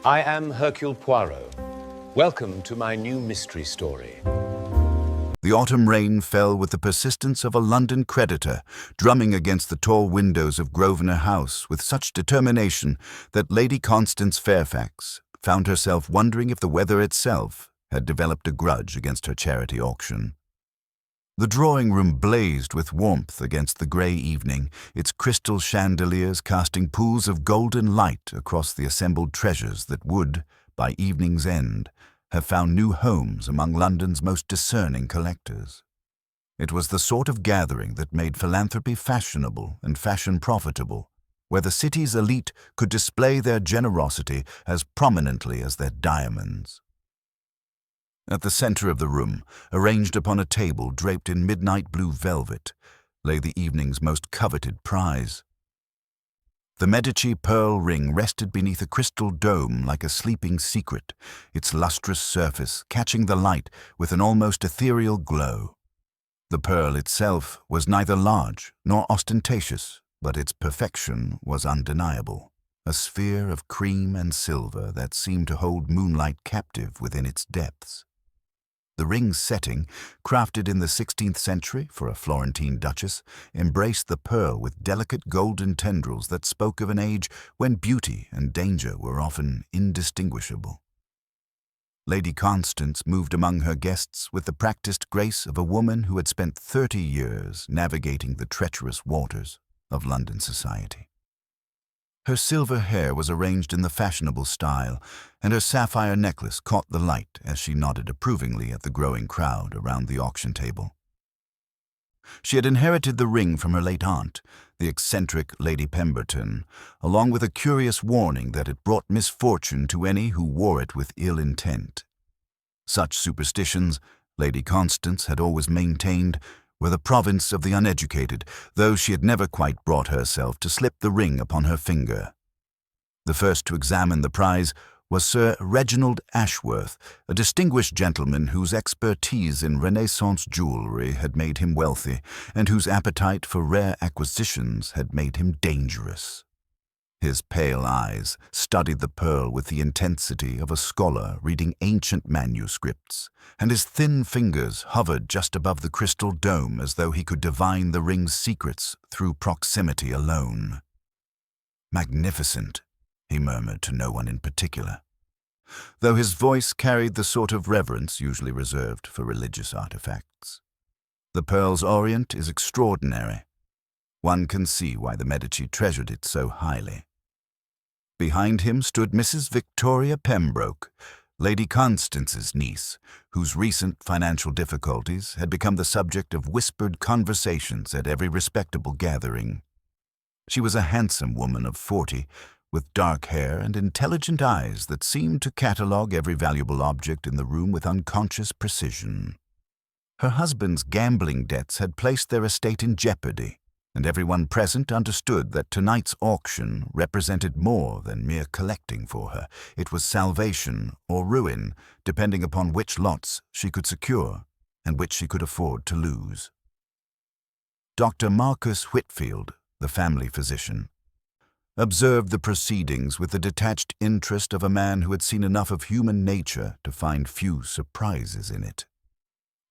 I am Hercule Poirot. Welcome to my new mystery story. The autumn rain fell with the persistence of a London creditor, drumming against the tall windows of Grosvenor House with such determination that Lady Constance Fairfax found herself wondering if the weather itself had developed a grudge against her charity auction. The drawing-room blazed with warmth against the grey evening, its crystal chandeliers casting pools of golden light across the assembled treasures that would, by evening's end, have found new homes among London's most discerning collectors. It was the sort of gathering that made philanthropy fashionable and fashion profitable, where the city's elite could display their generosity as prominently as their diamonds. At the center of the room, arranged upon a table draped in midnight blue velvet, lay the evening's most coveted prize. The Medici pearl ring rested beneath a crystal dome like a sleeping secret, its lustrous surface catching the light with an almost ethereal glow. The pearl itself was neither large nor ostentatious, but its perfection was undeniable, a sphere of cream and silver that seemed to hold moonlight captive within its depths. The ring's setting, crafted in the 16th century for a Florentine duchess, embraced the pearl with delicate golden tendrils that spoke of an age when beauty and danger were often indistinguishable. Lady Constance moved among her guests with the practiced grace of a woman who had spent 30 years navigating the treacherous waters of London society. Her silver hair was arranged in the fashionable style, and her sapphire necklace caught the light as she nodded approvingly at the growing crowd around the auction table. She had inherited the ring from her late aunt, the eccentric Lady Pemberton, along with a curious warning that it brought misfortune to any who wore it with ill intent. Such superstitions, Lady Constance had always maintained, were the province of the uneducated, though she had never quite brought herself to slip the ring upon her finger. The first to examine the prize was Sir Reginald Ashworth, a distinguished gentleman whose expertise in Renaissance jewellery had made him wealthy, and whose appetite for rare acquisitions had made him dangerous. His pale eyes studied the pearl with the intensity of a scholar reading ancient manuscripts, and his thin fingers hovered just above the crystal dome as though he could divine the ring's secrets through proximity alone. "Magnificent," he murmured to no one in particular, though his voice carried the sort of reverence usually reserved for religious artifacts. "The pearl's orient is extraordinary. One can see why the Medici treasured it so highly." Behind him stood Mrs. Victoria Pembroke, Lady Constance's niece, whose recent financial difficulties had become the subject of whispered conversations at every respectable gathering. She was a handsome woman of 40, with dark hair and intelligent eyes that seemed to catalogue every valuable object in the room with unconscious precision. Her husband's gambling debts had placed their estate in jeopardy, and everyone present understood that tonight's auction represented more than mere collecting for her. It was salvation or ruin, depending upon which lots she could secure and which she could afford to lose. Dr. Marcus Whitfield, the family physician, observed the proceedings with the detached interest of a man who had seen enough of human nature to find few surprises in it.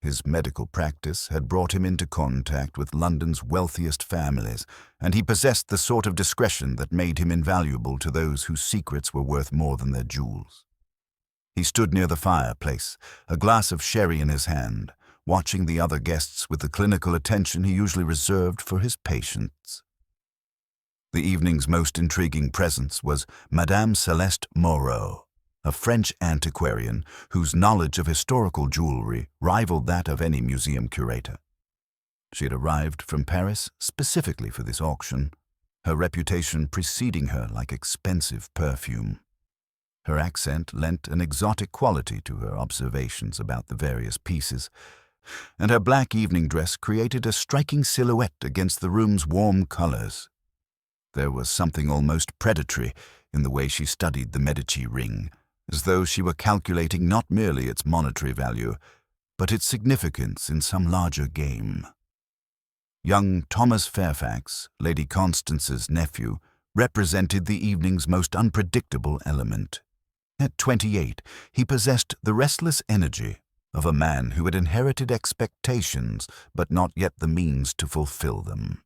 His medical practice had brought him into contact with London's wealthiest families, and he possessed the sort of discretion that made him invaluable to those whose secrets were worth more than their jewels. He stood near the fireplace, a glass of sherry in his hand, watching the other guests with the clinical attention he usually reserved for his patients. The evening's most intriguing presence was Madame Celeste Moreau, a French antiquarian whose knowledge of historical jewelry rivaled that of any museum curator. She had arrived from Paris specifically for this auction, her reputation preceding her like expensive perfume. Her accent lent an exotic quality to her observations about the various pieces, and her black evening dress created a striking silhouette against the room's warm colors. There was something almost predatory in the way she studied the Medici ring, as though she were calculating not merely its monetary value, but its significance in some larger game. Young Thomas Fairfax, Lady Constance's nephew, represented the evening's most unpredictable element. At 28, he possessed the restless energy of a man who had inherited expectations but not yet the means to fulfill them.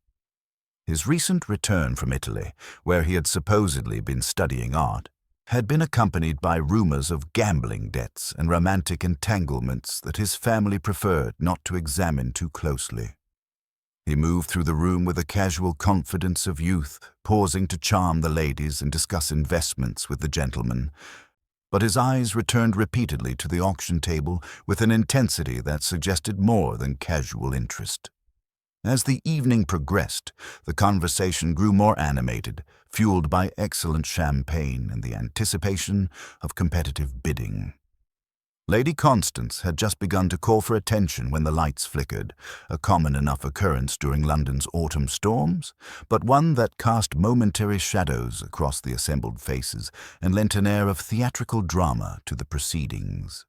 His recent return from Italy, where he had supposedly been studying art, had been accompanied by rumors of gambling debts and romantic entanglements that his family preferred not to examine too closely. He moved through the room with the casual confidence of youth, pausing to charm the ladies and discuss investments with the gentlemen, but his eyes returned repeatedly to the auction table with an intensity that suggested more than casual interest. As the evening progressed, the conversation grew more animated, fueled by excellent champagne and the anticipation of competitive bidding. Lady Constance had just begun to call for attention when the lights flickered, a common enough occurrence during London's autumn storms, but one that cast momentary shadows across the assembled faces and lent an air of theatrical drama to the proceedings.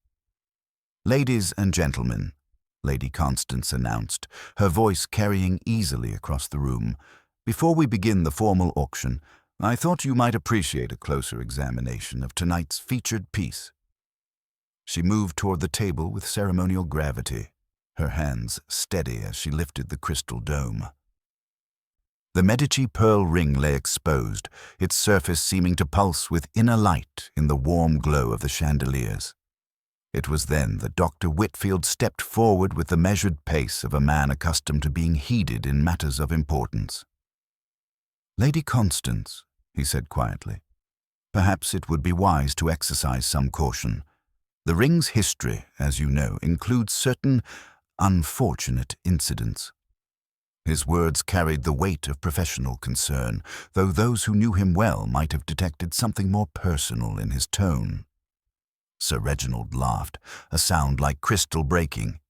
"Ladies and gentlemen," Lady Constance announced, her voice carrying easily across the room, "before we begin the formal auction, I thought you might appreciate a closer examination of tonight's featured piece." She moved toward the table with ceremonial gravity, her hands steady as she lifted the crystal dome. The Medici pearl ring lay exposed, its surface seeming to pulse with inner light in the warm glow of the chandeliers. It was then that Dr. Whitfield stepped forward with the measured pace of a man accustomed to being heeded in matters of importance. "Lady Constance," he said quietly, "perhaps it would be wise to exercise some caution. The ring's history, as you know, includes certain unfortunate incidents." His words carried the weight of professional concern, though those who knew him well might have detected something more personal in his tone. Sir Reginald laughed, a sound like crystal breaking.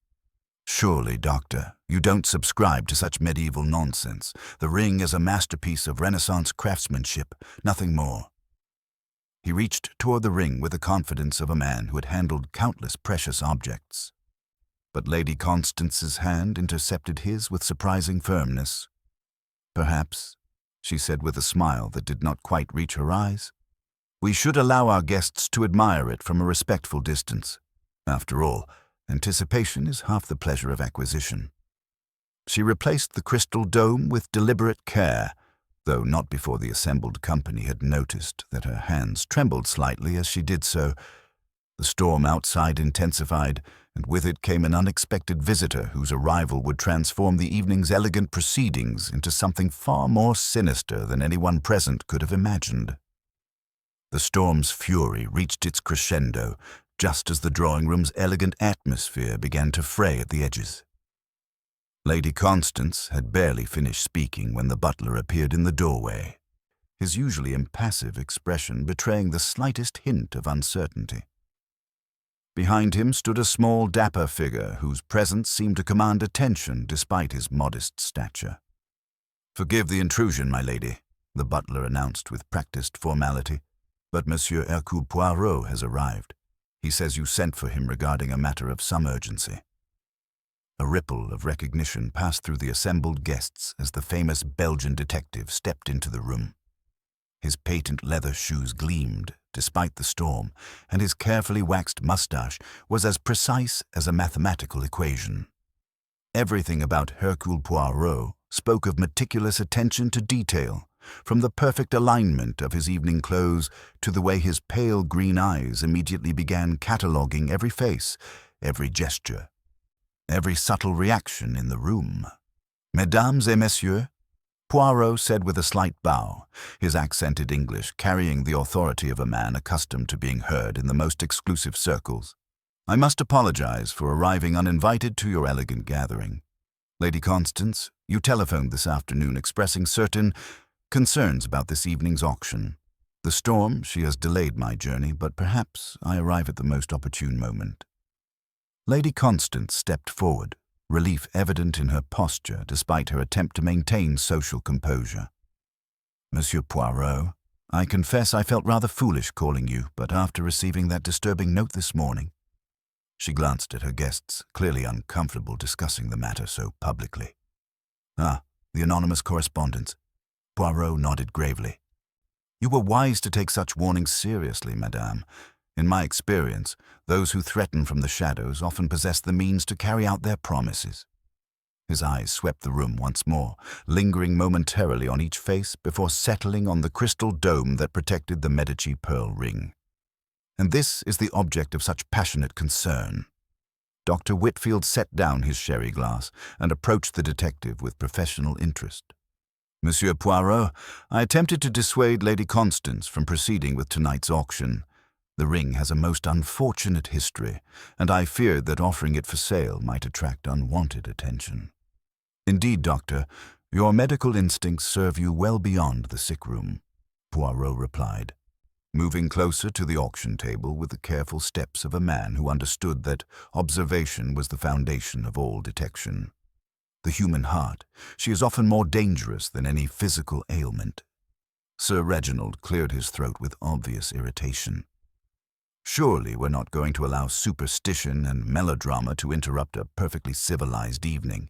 "Surely, Doctor, you don't subscribe to such medieval nonsense. The ring is a masterpiece of Renaissance craftsmanship, nothing more." He reached toward the ring with the confidence of a man who had handled countless precious objects. But Lady Constance's hand intercepted his with surprising firmness. "Perhaps," she said with a smile that did not quite reach her eyes, "we should allow our guests to admire it from a respectful distance. After all, anticipation is half the pleasure of acquisition." She replaced the crystal dome with deliberate care, though not before the assembled company had noticed that her hands trembled slightly as she did so. The storm outside intensified, and with it came an unexpected visitor whose arrival would transform the evening's elegant proceedings into something far more sinister than anyone present could have imagined. The storm's fury reached its crescendo just as the drawing-room's elegant atmosphere began to fray at the edges. Lady Constance had barely finished speaking when the butler appeared in the doorway, his usually impassive expression betraying the slightest hint of uncertainty. Behind him stood a small, dapper figure whose presence seemed to command attention despite his modest stature. "Forgive the intrusion, my lady," the butler announced with practiced formality, "but Monsieur Hercule Poirot has arrived. He says you sent for him regarding a matter of some urgency." A ripple of recognition passed through the assembled guests as the famous Belgian detective stepped into the room. His patent leather shoes gleamed despite the storm, and his carefully waxed mustache was as precise as a mathematical equation. Everything about Hercule Poirot spoke of meticulous attention to detail, from the perfect alignment of his evening clothes to the way his pale green eyes immediately began cataloguing every face, every gesture, every subtle reaction in the room. "Mesdames et messieurs," Poirot said with a slight bow, his accented English carrying the authority of a man accustomed to being heard in the most exclusive circles, "I must apologize for arriving uninvited to your elegant gathering. Lady Constance, you telephoned this afternoon expressing certain concerns about this evening's auction. The storm, she has delayed my journey, but perhaps I arrive at the most opportune moment." Lady Constance stepped forward, relief evident in her posture despite her attempt to maintain social composure. "Monsieur Poirot, I confess I felt rather foolish calling you, but after receiving that disturbing note this morning—" She glanced at her guests, clearly uncomfortable discussing the matter so publicly. "Ah, the anonymous correspondence." Poirot nodded gravely. "You were wise to take such warnings seriously, madame. In my experience, those who threaten from the shadows often possess the means to carry out their promises. His eyes swept the room once more, lingering momentarily on each face before settling on the crystal dome that protected the Medici pearl ring. And this is the object of such passionate concern. Dr. Whitfield set down his sherry glass and approached the detective with professional interest. Monsieur Poirot, I attempted to dissuade Lady Constance from proceeding with tonight's auction. The ring has a most unfortunate history, and I feared that offering it for sale might attract unwanted attention. Indeed, Doctor, your medical instincts serve you well beyond the sick room, Poirot replied, moving closer to the auction table with the careful steps of a man who understood that observation was the foundation of all detection. The human heart, she is often more dangerous than any physical ailment. Sir Reginald cleared his throat with obvious irritation. Surely we're not going to allow superstition and melodrama to interrupt a perfectly civilized evening.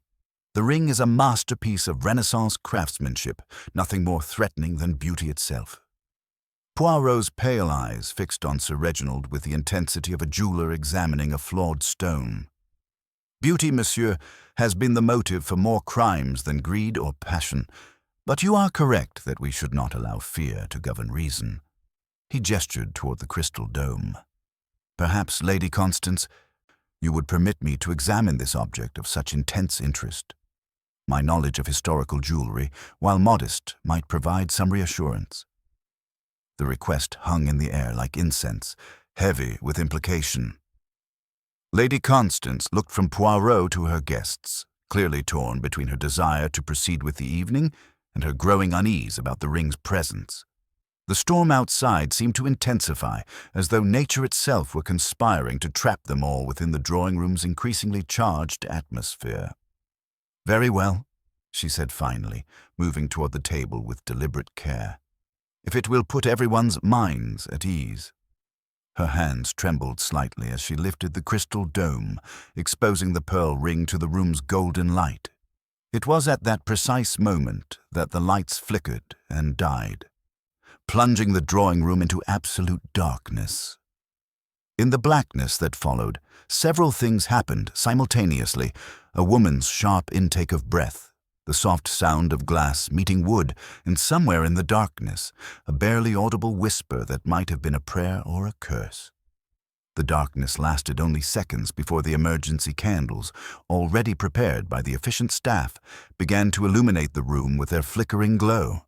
The ring is a masterpiece of Renaissance craftsmanship, nothing more threatening than beauty itself. Poirot's pale eyes fixed on Sir Reginald with the intensity of a jeweler examining a flawed stone. Beauty, monsieur, has been the motive for more crimes than greed or passion, but you are correct that we should not allow fear to govern reason. He gestured toward the crystal dome. Perhaps, Lady Constance, you would permit me to examine this object of such intense interest. My knowledge of historical jewelry, while modest, might provide some reassurance. The request hung in the air like incense, heavy with implication. Lady Constance looked from Poirot to her guests, clearly torn between her desire to proceed with the evening and her growing unease about the ring's presence. The storm outside seemed to intensify, as though nature itself were conspiring to trap them all within the drawing-room's increasingly charged atmosphere. "Very well," she said finally, moving toward the table with deliberate care. "If it will put everyone's minds at ease." Her hands trembled slightly as she lifted the crystal dome, exposing the pearl ring to the room's golden light. It was at that precise moment that the lights flickered and died, plunging the drawing-room into absolute darkness. In the blackness that followed, several things happened simultaneously: a woman's sharp intake of breath, the soft sound of glass meeting wood, and somewhere in the darkness, a barely audible whisper that might have been a prayer or a curse. The darkness lasted only seconds before the emergency candles, already prepared by the efficient staff, began to illuminate the room with their flickering glow.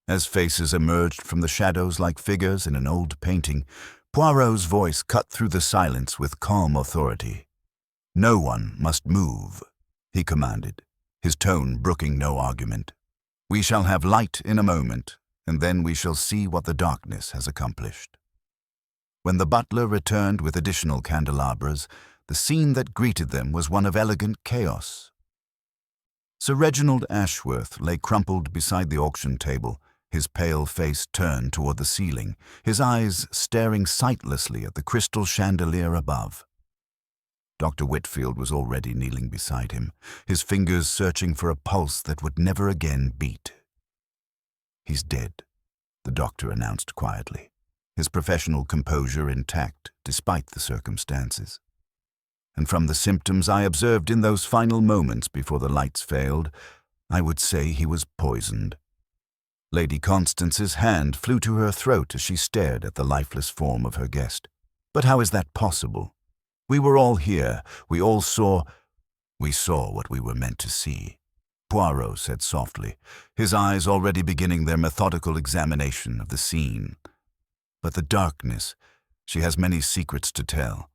As faces emerged from the shadows like figures in an old painting, Poirot's voice cut through the silence with calm authority. "No one must move," he commanded, his tone brooking no argument. "We shall have light in a moment, and then we shall see what the darkness has accomplished." When the butler returned with additional candelabras, the scene that greeted them was one of elegant chaos. Sir Reginald Ashworth lay crumpled beside the auction table, his pale face turned toward the ceiling, his eyes staring sightlessly at the crystal chandelier above. Dr. Whitfield was already kneeling beside him, his fingers searching for a pulse that would never again beat. "He's dead," the doctor announced quietly, his professional composure intact despite the circumstances. And from the symptoms I observed in those final moments before the lights failed, I would say he was poisoned. Lady Constance's hand flew to her throat as she stared at the lifeless form of her guest. "But how is that possible? We were all here. We saw what we were meant to see," Poirot said softly, his eyes already beginning their methodical examination of the scene. "But the darkness, she has many secrets to tell,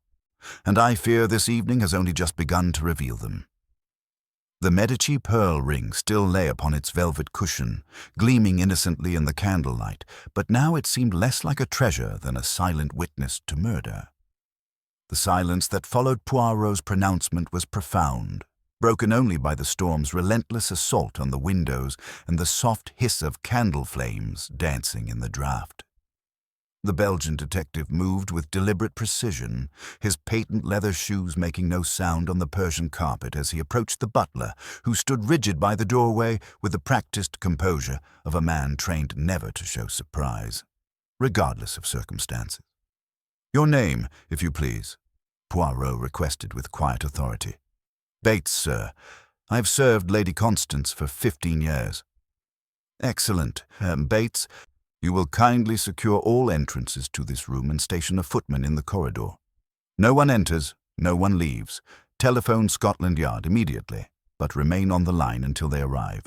and I fear this evening has only just begun to reveal them." The Medici pearl ring still lay upon its velvet cushion, gleaming innocently in the candlelight, but now it seemed less like a treasure than a silent witness to murder. The silence that followed Poirot's pronouncement was profound, broken only by the storm's relentless assault on the windows and the soft hiss of candle flames dancing in the draught. The Belgian detective moved with deliberate precision, his patent leather shoes making no sound on the Persian carpet as he approached the butler, who stood rigid by the doorway with the practiced composure of a man trained never to show surprise, regardless of circumstances. Your name, if you please, Poirot requested with quiet authority. Bates, sir. I have served Lady Constance for 15 years. Excellent. Bates, you will kindly secure all entrances to this room and station a footman in the corridor. No one enters, no one leaves. Telephone Scotland Yard immediately, but remain on the line until they arrive.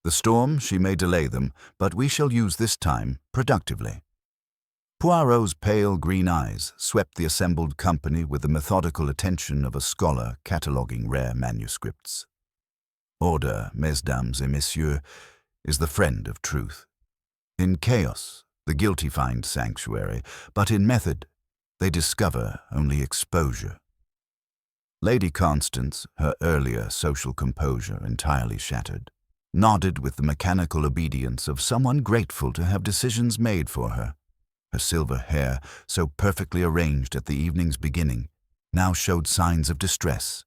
The storm, she may delay them, but we shall use this time productively. Poirot's pale green eyes swept the assembled company with the methodical attention of a scholar cataloguing rare manuscripts. Order, mesdames et messieurs, is the friend of truth. In chaos, the guilty find sanctuary, but in method, they discover only exposure. Lady Constance, her earlier social composure entirely shattered, nodded with the mechanical obedience of someone grateful to have decisions made for her. Her silver hair, so perfectly arranged at the evening's beginning, now showed signs of distress,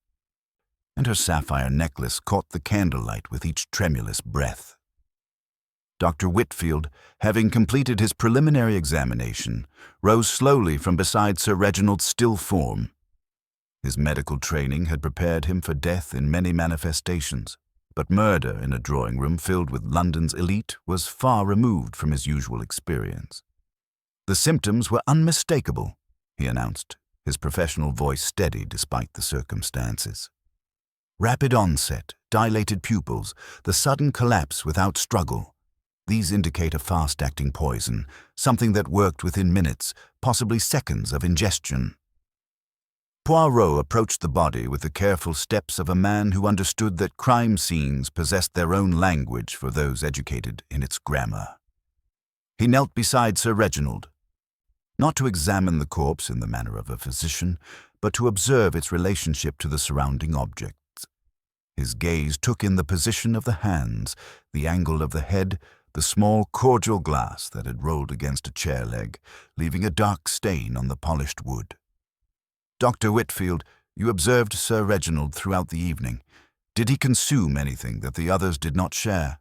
and her sapphire necklace caught the candlelight with each tremulous breath. Dr. Whitfield, having completed his preliminary examination, rose slowly from beside Sir Reginald's still form. His medical training had prepared him for death in many manifestations, but murder in a drawing-room filled with London's elite was far removed from his usual experience. The symptoms were unmistakable, he announced, his professional voice steady despite the circumstances. Rapid onset, dilated pupils, the sudden collapse without struggle. These indicate a fast-acting poison, something that worked within minutes, possibly seconds of ingestion. Poirot approached the body with the careful steps of a man who understood that crime scenes possessed their own language for those educated in its grammar. He knelt beside Sir Reginald, not to examine the corpse in the manner of a physician, but to observe its relationship to the surrounding objects. His gaze took in the position of the hands, the angle of the head, the small cordial glass that had rolled against a chair leg, leaving a dark stain on the polished wood. Dr. Whitfield, you observed Sir Reginald throughout the evening. Did he consume anything that the others did not share?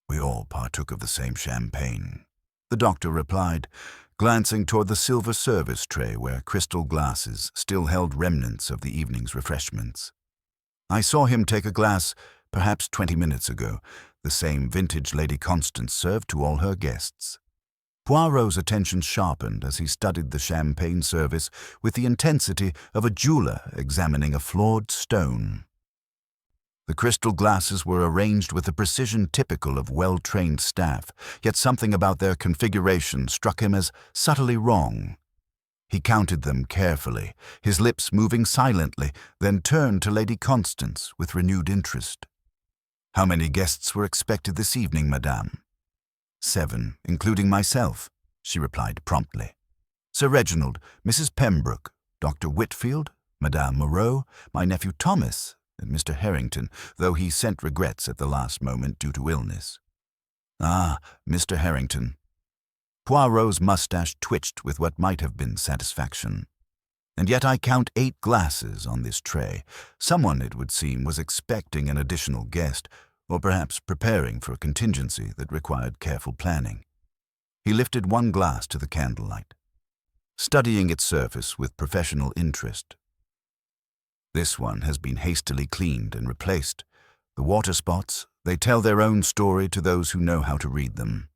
We all partook of the same champagne, the doctor replied, glancing toward the silver service tray where crystal glasses still held remnants of the evening's refreshments. I saw him take a glass perhaps 20 minutes ago, the same vintage Lady Constance served to all her guests. Poirot's attention sharpened as he studied the champagne service with the intensity of a jeweler examining a flawed stone. The crystal glasses were arranged with a precision typical of well-trained staff, yet something about their configuration struck him as subtly wrong. He counted them carefully, his lips moving silently, then turned to Lady Constance with renewed interest. How many guests were expected this evening, madame? 7, including myself, she replied promptly. Sir Reginald, Mrs. Pembroke, Dr. Whitfield, Madame Moreau, my nephew Thomas, and Mr. Harrington, though he sent regrets at the last moment due to illness. Ah, Mr. Harrington. Poirot's mustache twitched with what might have been satisfaction. And yet I count 8 glasses on this tray. Someone, it would seem, was expecting an additional guest, or perhaps preparing for a contingency that required careful planning. He lifted one glass to the candlelight, studying its surface with professional interest. This one has been hastily cleaned and replaced. The water spots, they tell their own story to those who know how to read them.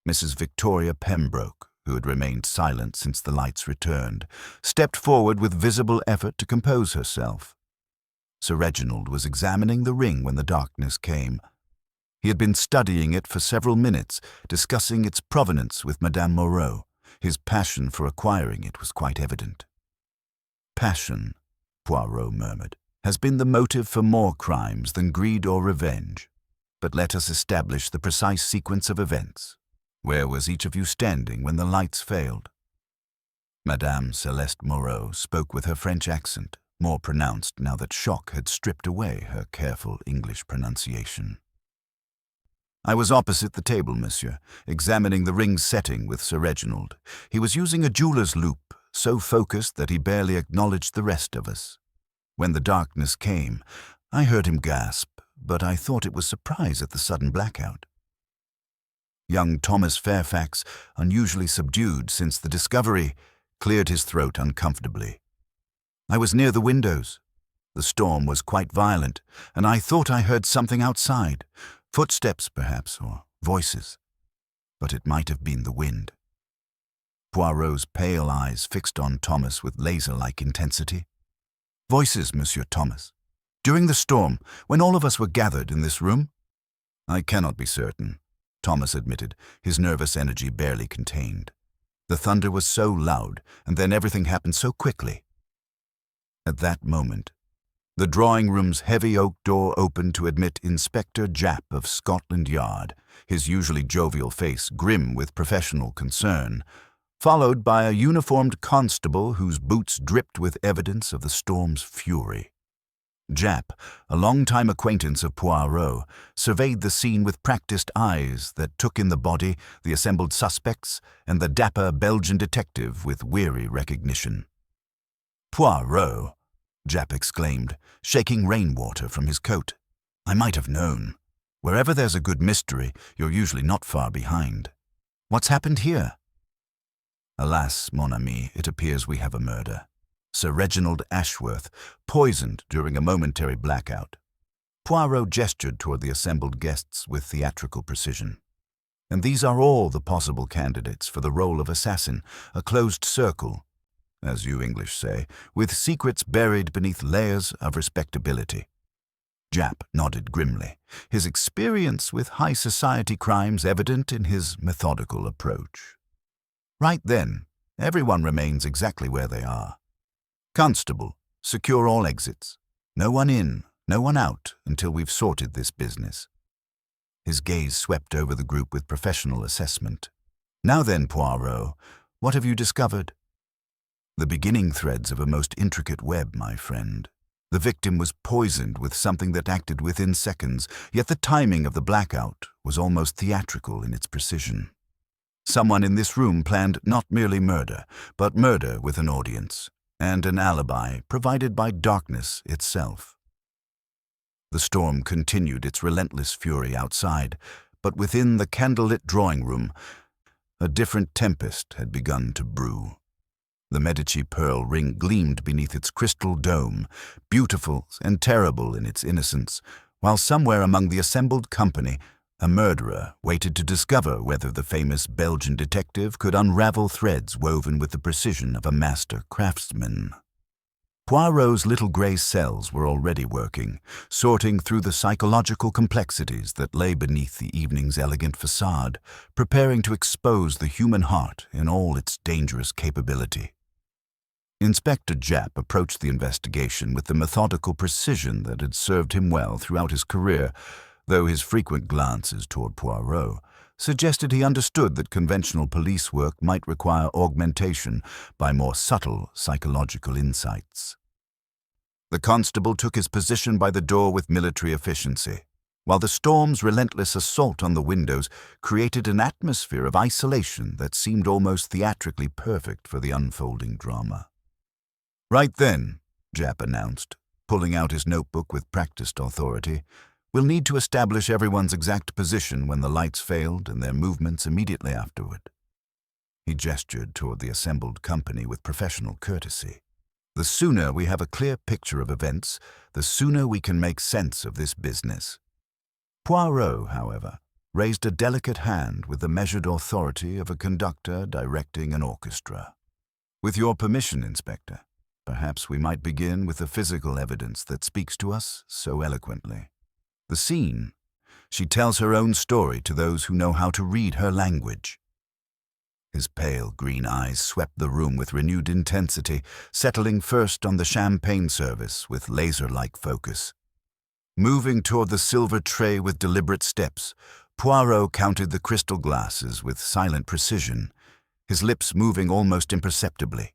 Mrs. Victoria Pembroke, who had remained silent since the lights returned, stepped forward with visible effort to compose herself. Sir Reginald was examining the ring when the darkness came. He had been studying it for several minutes, discussing its provenance with Madame Moreau. His passion for acquiring it was quite evident. Passion, Poirot murmured, has been the motive for more crimes than greed or revenge. But let us establish the precise sequence of events. Where was each of you standing when the lights failed? Madame Celeste Moreau spoke with her French accent, more pronounced now that shock had stripped away her careful English pronunciation. I was opposite the table, monsieur, examining the ring's setting with Sir Reginald. He was using a jeweler's loupe, so focused that he barely acknowledged the rest of us. When the darkness came, I heard him gasp, but I thought it was surprise at the sudden blackout. Young Thomas Fairfax, unusually subdued since the discovery, cleared his throat uncomfortably. I was near the windows. The storm was quite violent, and I thought I heard something outside. Footsteps, perhaps, or voices. But it might have been the wind. Poirot's pale eyes fixed on Thomas with laser-like intensity. Voices, Monsieur Thomas. During the storm, when all of us were gathered in this room? I cannot be certain, Thomas admitted, his nervous energy barely contained. The thunder was so loud, and then everything happened so quickly. At that moment, the drawing-room's heavy oak door opened to admit Inspector Japp of Scotland Yard, his usually jovial face grim with professional concern, followed by a uniformed constable whose boots dripped with evidence of the storm's fury. Japp, a long-time acquaintance of Poirot, surveyed the scene with practiced eyes that took in the body, the assembled suspects, and the dapper Belgian detective with weary recognition. "Poirot!" Japp exclaimed, shaking rainwater from his coat. "I might have known. Wherever there's a good mystery, you're usually not far behind. What's happened here?" "Alas, mon ami, it appears we have a murder. Sir Reginald Ashworth, poisoned during a momentary blackout." Poirot gestured toward the assembled guests with theatrical precision. "And these are all the possible candidates for the role of assassin, a closed circle, as you English say, with secrets buried beneath layers of respectability." Japp nodded grimly, his experience with high society crimes evident in his methodical approach. "Right then, everyone remains exactly where they are. Constable, secure all exits. No one in, no one out until we've sorted this business." His gaze swept over the group with professional assessment. "Now then, Poirot, what have you discovered?" "The beginning threads of a most intricate web, my friend. The victim was poisoned with something that acted within seconds, yet the timing of the blackout was almost theatrical in its precision. Someone in this room planned not merely murder, but murder with an audience, and an alibi provided by darkness itself." The storm continued its relentless fury outside, but within the candlelit drawing-room, a different tempest had begun to brew. The Medici pearl ring gleamed beneath its crystal dome, beautiful and terrible in its innocence, while somewhere among the assembled company, a murderer waited to discover whether the famous Belgian detective could unravel threads woven with the precision of a master craftsman. Poirot's little grey cells were already working, sorting through the psychological complexities that lay beneath the evening's elegant facade, preparing to expose the human heart in all its dangerous capability. Inspector Japp approached the investigation with the methodical precision that had served him well throughout his career, though his frequent glances toward Poirot suggested he understood that conventional police work might require augmentation by more subtle psychological insights. The constable took his position by the door with military efficiency, while the storm's relentless assault on the windows created an atmosphere of isolation that seemed almost theatrically perfect for the unfolding drama. "Right then," Japp announced, pulling out his notebook with practiced authority, "we'll need to establish everyone's exact position when the lights failed and their movements immediately afterward." He gestured toward the assembled company with professional courtesy. "The sooner we have a clear picture of events, the sooner we can make sense of this business." Poirot, however, raised a delicate hand with the measured authority of a conductor directing an orchestra. "With your permission, Inspector, perhaps we might begin with the physical evidence that speaks to us so eloquently. The scene, she tells her own story to those who know how to read her language." His pale green eyes swept the room with renewed intensity, settling first on the champagne service with laser-like focus. Moving toward the silver tray with deliberate steps, Poirot counted the crystal glasses with silent precision, his lips moving almost imperceptibly.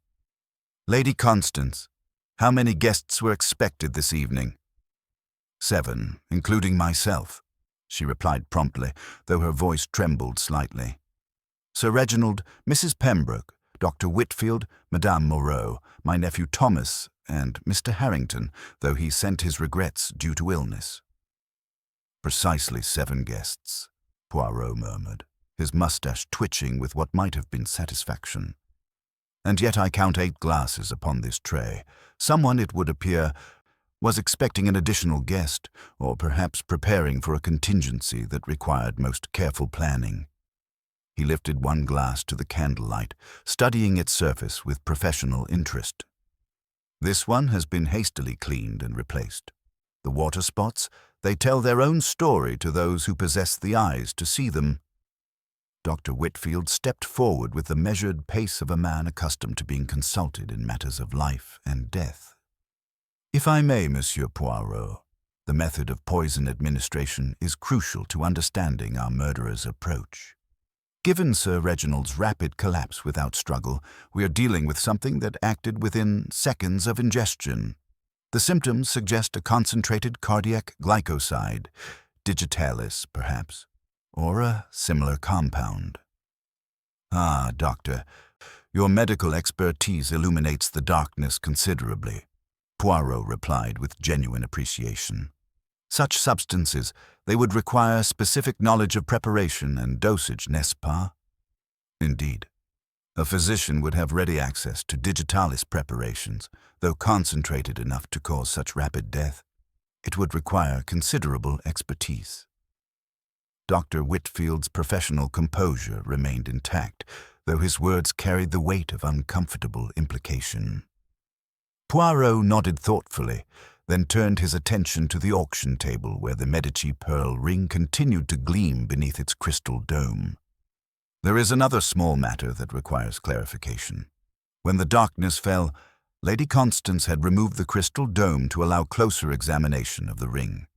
"Lady Constance, how many guests were expected this evening?" "7, including myself," she replied promptly, though her voice trembled slightly. "Sir Reginald, Mrs. Pembroke, Dr. Whitfield, Madame Moreau, my nephew Thomas, and Mr. Harrington, though he sent his regrets due to illness." "Precisely 7 guests," Poirot murmured, his mustache twitching with what might have been satisfaction. And yet I count 8 glasses upon this tray. Someone, it would appear, was expecting an additional guest, or perhaps preparing for a contingency that required most careful planning. He lifted one glass to the candlelight, studying its surface with professional interest. This one has been hastily cleaned and replaced. The water spots, they tell their own story to those who possess the eyes to see them. Dr. Whitfield stepped forward with the measured pace of a man accustomed to being consulted in matters of life and death. If I may, Monsieur Poirot, the method of poison administration is crucial to understanding our murderer's approach. Given Sir Reginald's rapid collapse without struggle, we are dealing with something that acted within seconds of ingestion. The symptoms suggest a concentrated cardiac glycoside, digitalis perhaps, or a similar compound. Ah, Doctor, your medical expertise illuminates the darkness considerably, Poirot replied with genuine appreciation. Such substances, they would require specific knowledge of preparation and dosage, n'est-ce pas? Indeed. A physician would have ready access to digitalis preparations, though concentrated enough to cause such rapid death. It would require considerable expertise. Dr. Whitfield's professional composure remained intact, though his words carried the weight of uncomfortable implication. Poirot nodded thoughtfully, then turned his attention to the auction table where the Medici pearl ring continued to gleam beneath its crystal dome. There is another small matter that requires clarification. When the darkness fell, Lady Constance had removed the crystal dome to allow closer examination of the ring.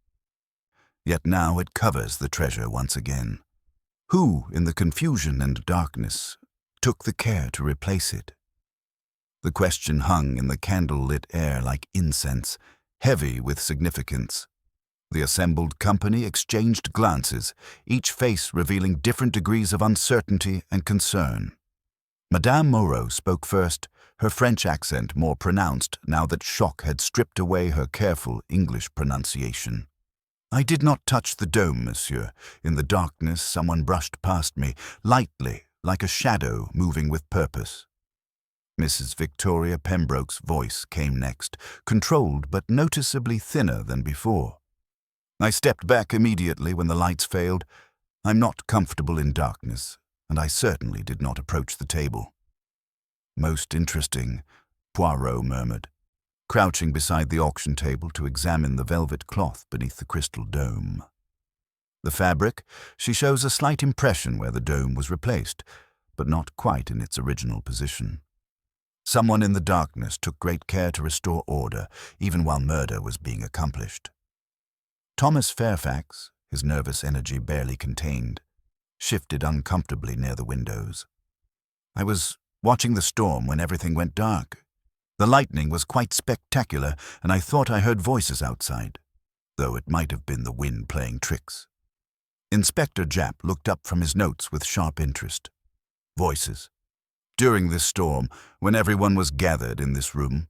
Yet now it covers the treasure once again. Who, in the confusion and darkness, took the care to replace it? The question hung in the candle-lit air like incense, heavy with significance. The assembled company exchanged glances, each face revealing different degrees of uncertainty and concern. Madame Moreau spoke first, her French accent more pronounced now that shock had stripped away her careful English pronunciation. "I did not touch the dome, monsieur. In the darkness, someone brushed past me, lightly, like a shadow moving with purpose." Mrs. Victoria Pembroke's voice came next, controlled but noticeably thinner than before. "I stepped back immediately when the lights failed. I'm not comfortable in darkness, and I certainly did not approach the table." "Most interesting," Poirot murmured, crouching beside the auction table to examine the velvet cloth beneath the crystal dome. The fabric, she shows a slight impression where the dome was replaced, but not quite in its original position. Someone in the darkness took great care to restore order, even while murder was being accomplished. Thomas Fairfax, his nervous energy barely contained, shifted uncomfortably near the windows. "I was watching the storm when everything went dark. The lightning was quite spectacular, and I thought I heard voices outside, though it might have been the wind playing tricks." Inspector Japp looked up from his notes with sharp interest. "Voices? During this storm, when everyone was gathered in this room?"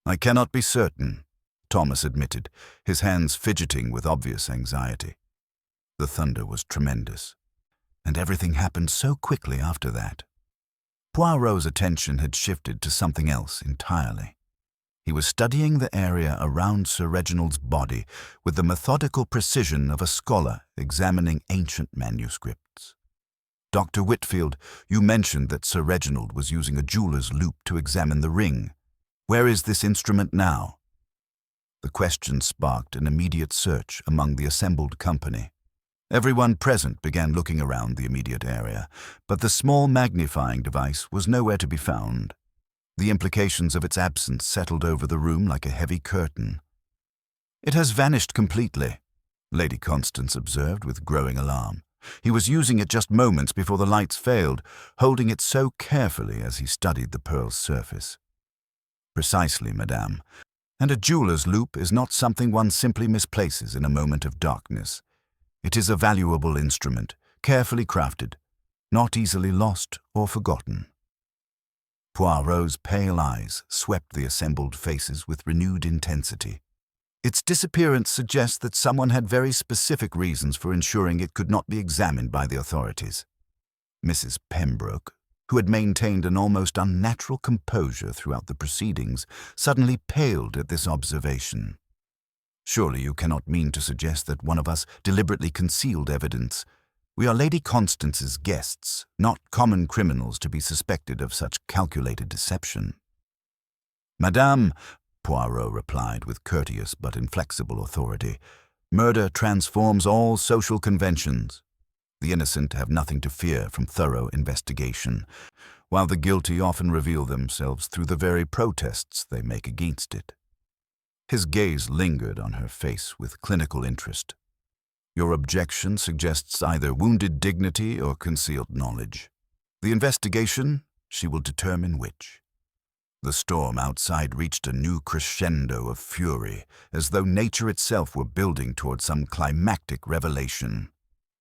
"I cannot be certain," Thomas admitted, his hands fidgeting with obvious anxiety. The thunder was tremendous, and everything happened so quickly after that. Poirot's attention had shifted to something else entirely. He was studying the area around Sir Reginald's body with the methodical precision of a scholar examining ancient manuscripts. "Dr. Whitfield, you mentioned that Sir Reginald was using a jeweler's loupe to examine the ring. Where is this instrument now?" The question sparked an immediate search among the assembled company. Everyone present began looking around the immediate area, but the small magnifying device was nowhere to be found. The implications of its absence settled over the room like a heavy curtain. "It has vanished completely," Lady Constance observed with growing alarm. "He was using it just moments before the lights failed, holding it so carefully as he studied the pearl's surface." "Precisely, madame. And a jeweler's loupe is not something one simply misplaces in a moment of darkness. It is a valuable instrument, carefully crafted, not easily lost or forgotten." Poirot's pale eyes swept the assembled faces with renewed intensity. "Its disappearance suggests that someone had very specific reasons for ensuring it could not be examined by the authorities." Mrs. Pembroke, who had maintained an almost unnatural composure throughout the proceedings, suddenly paled at this observation. "Surely you cannot mean to suggest that one of us deliberately concealed evidence. We are Lady Constance's guests, not common criminals to be suspected of such calculated deception." "Madame," Poirot replied with courteous but inflexible authority, "murder transforms all social conventions. The innocent have nothing to fear from thorough investigation, while the guilty often reveal themselves through the very protests they make against it." His gaze lingered on her face with clinical interest. "Your objection suggests either wounded dignity or concealed knowledge. The investigation, she will determine which." The storm outside reached a new crescendo of fury, as though nature itself were building toward some climactic revelation.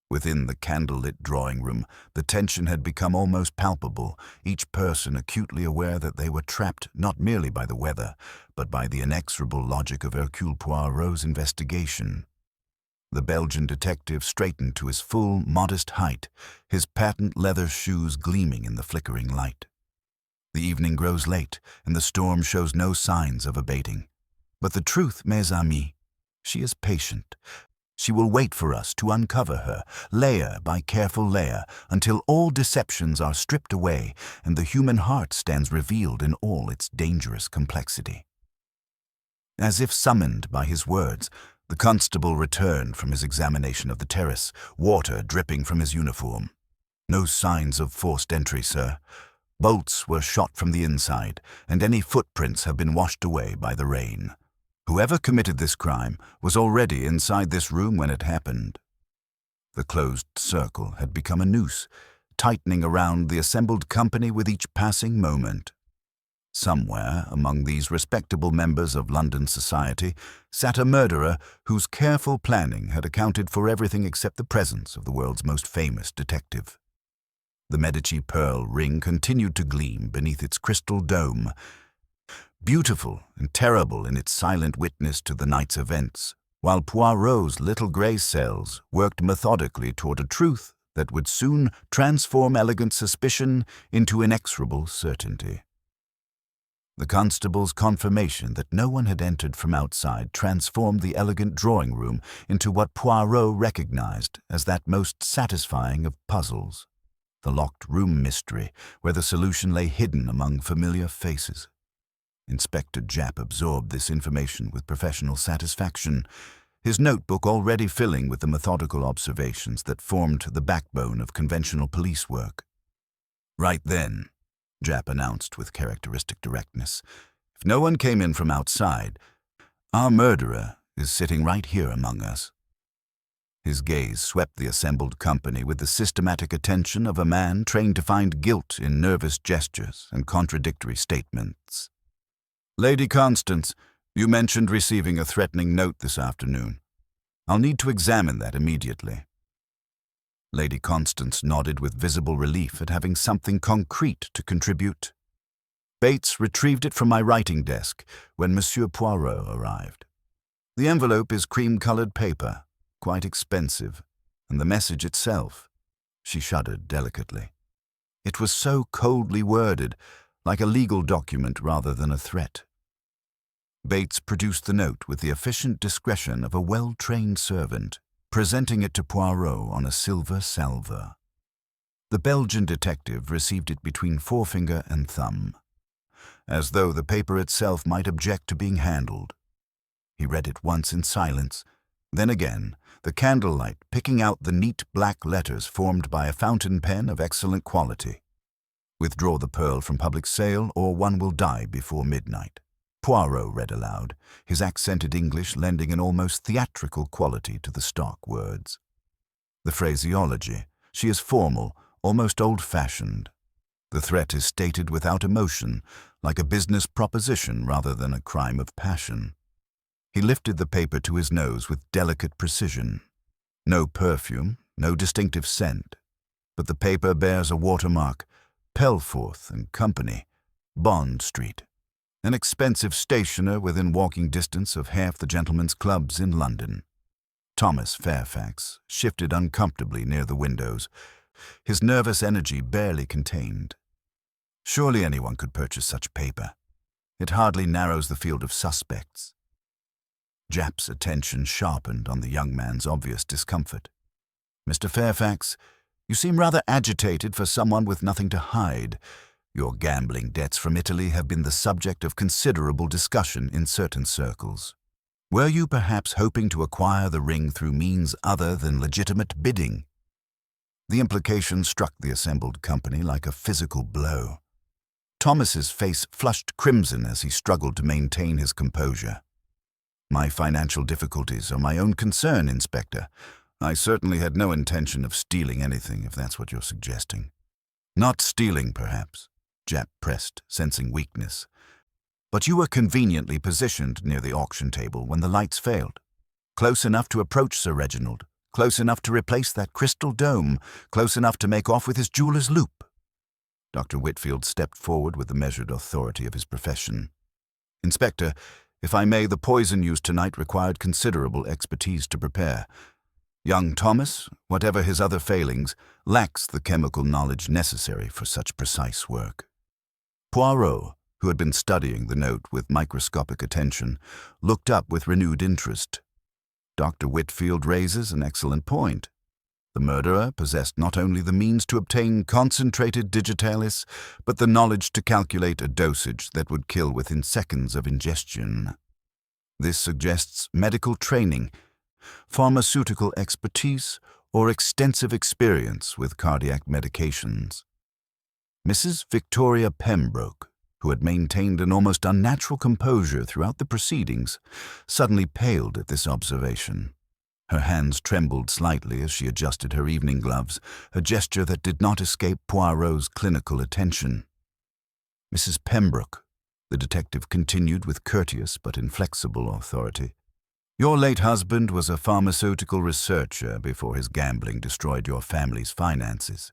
Within the candle-lit drawing room, the tension had become almost palpable, each person acutely aware that they were trapped not merely by the weather, but by the inexorable logic of Hercule Poirot's investigation. The Belgian detective straightened to his full, modest height, his patent leather shoes gleaming in the flickering light. The evening grows late, and the storm shows no signs of abating. But the truth, mes amis, she is patient. She will wait for us to uncover her, layer by careful layer, until all deceptions are stripped away and the human heart stands revealed in all its dangerous complexity. As if summoned by his words, the constable returned from his examination of the terrace, water dripping from his uniform. "No signs of forced entry, sir. Bolts were shot from the inside, and any footprints have been washed away by the rain. Whoever committed this crime was already inside this room when it happened." The closed circle had become a noose, tightening around the assembled company with each passing moment. Somewhere among these respectable members of London society sat a murderer whose careful planning had accounted for everything except the presence of the world's most famous detective. The Medici pearl ring continued to gleam beneath its crystal dome, beautiful and terrible in its silent witness to the night's events, while Poirot's little grey cells worked methodically toward a truth that would soon transform elegant suspicion into inexorable certainty. The constable's confirmation that no one had entered from outside transformed the elegant drawing room into what Poirot recognized as that most satisfying of puzzles, the locked room mystery where the solution lay hidden among familiar faces. Inspector Japp absorbed this information with professional satisfaction, his notebook already filling with the methodical observations that formed the backbone of conventional police work. "Right then," Japp announced with characteristic directness, "if no one came in from outside, our murderer is sitting right here among us." His gaze swept the assembled company with the systematic attention of a man trained to find guilt in nervous gestures and contradictory statements. "Lady Constance, you mentioned receiving a threatening note this afternoon. I'll need to examine that immediately." Lady Constance nodded with visible relief at having something concrete to contribute. "Bates retrieved it from my writing desk when Monsieur Poirot arrived. The envelope is cream-colored paper, quite expensive, and the message itself," she shuddered delicately. "It was so coldly worded, like a legal document rather than a threat." Bates produced the note with the efficient discretion of a well-trained servant, presenting it to Poirot on a silver salver. The Belgian detective received it between forefinger and thumb, as though the paper itself might object to being handled. He read it once in silence, then again, the candlelight picking out the neat black letters formed by a fountain pen of excellent quality. "Withdraw the pearl from public sale, or one will die before midnight," Poirot read aloud, his accented English lending an almost theatrical quality to the stock words. The phraseology, she is formal, almost old-fashioned. The threat is stated without emotion, like a business proposition rather than a crime of passion. He lifted the paper to his nose with delicate precision. No perfume, no distinctive scent, but the paper bears a watermark, Pelforth and Company, Bond Street, an expensive stationer within walking distance of half the gentlemen's clubs in London. Thomas Fairfax shifted uncomfortably near the windows, his nervous energy barely contained. Surely anyone could purchase such paper. It hardly narrows the field of suspects. Japp's attention sharpened on the young man's obvious discomfort. Mr. Fairfax, you seem rather agitated for someone with nothing to hide. Your gambling debts from Italy have been the subject of considerable discussion in certain circles. Were you perhaps hoping to acquire the ring through means other than legitimate bidding? The implication struck the assembled company like a physical blow. Thomas's face flushed crimson as he struggled to maintain his composure. My financial difficulties are my own concern, Inspector. I certainly had no intention of stealing anything, if that's what you're suggesting. Not stealing, perhaps, Japp pressed, sensing weakness. But you were conveniently positioned near the auction table when the lights failed. Close enough to approach Sir Reginald, close enough to replace that crystal dome, close enough to make off with his jeweler's loop. Dr. Whitfield stepped forward with the measured authority of his profession. Inspector, if I may, the poison used tonight required considerable expertise to prepare. Young Thomas, whatever his other failings, lacks the chemical knowledge necessary for such precise work. Poirot, who had been studying the note with microscopic attention, looked up with renewed interest. Dr. Whitfield raises an excellent point. The murderer possessed not only the means to obtain concentrated digitalis, but the knowledge to calculate a dosage that would kill within seconds of ingestion. This suggests medical training, pharmaceutical expertise, or extensive experience with cardiac medications. Mrs. Victoria Pembroke, who had maintained an almost unnatural composure throughout the proceedings, suddenly paled at this observation. Her hands trembled slightly as she adjusted her evening gloves, a gesture that did not escape Poirot's clinical attention. Mrs. Pembroke, the detective continued with courteous but inflexible authority, your late husband was a pharmaceutical researcher before his gambling destroyed your family's finances.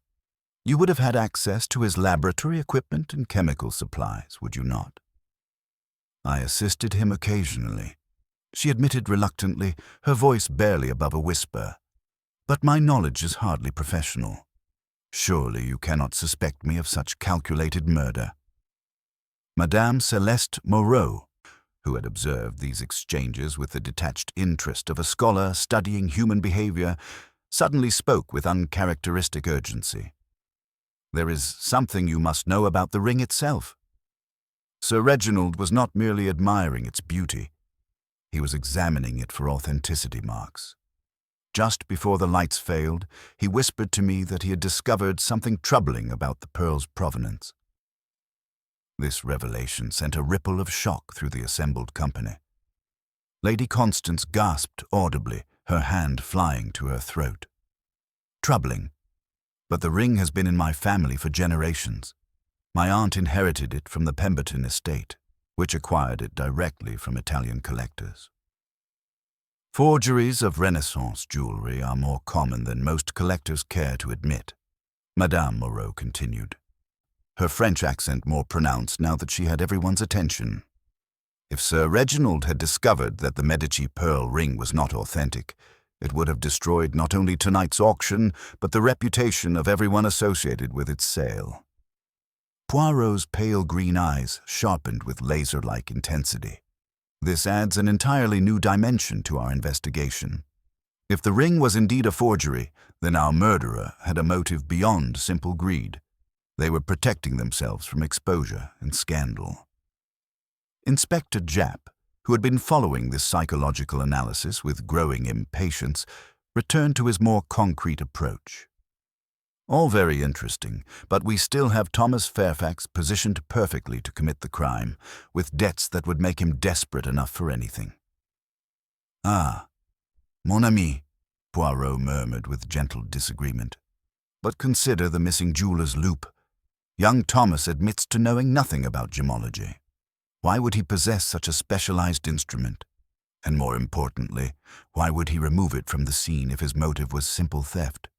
You would have had access to his laboratory equipment and chemical supplies, would you not? I assisted him occasionally, she admitted reluctantly, her voice barely above a whisper. But my knowledge is hardly professional. Surely you cannot suspect me of such calculated murder. Madame Celeste Moreau, who had observed these exchanges with the detached interest of a scholar studying human behavior, suddenly spoke with uncharacteristic urgency. There is something you must know about the ring itself. Sir Reginald was not merely admiring its beauty. He was examining it for authenticity marks. Just before the lights failed, he whispered to me that he had discovered something troubling about the pearl's provenance. This revelation sent a ripple of shock through the assembled company. Lady Constance gasped audibly, her hand flying to her throat. Troubling. But the ring has been in my family for generations. My aunt inherited it from the Pemberton estate, which acquired it directly from Italian collectors. Forgeries of Renaissance jewelry are more common than most collectors care to admit, Madame Moreau continued, her French accent more pronounced now that she had everyone's attention. If Sir Reginald had discovered that the Medici pearl ring was not authentic, it would have destroyed not only tonight's auction, but the reputation of everyone associated with its sale. Poirot's pale green eyes sharpened with laser-like intensity. This adds an entirely new dimension to our investigation. If the ring was indeed a forgery, then our murderer had a motive beyond simple greed. They were protecting themselves from exposure and scandal. Inspector Japp, who had been following this psychological analysis with growing impatience, returned to his more concrete approach. All very interesting, but we still have Thomas Fairfax positioned perfectly to commit the crime, with debts that would make him desperate enough for anything. Ah, mon ami, Poirot murmured with gentle disagreement. But consider the missing jeweler's loop. Young Thomas admits to knowing nothing about gemology. Why would he possess such a specialized instrument? And more importantly, why would he remove it from the scene if his motive was simple theft?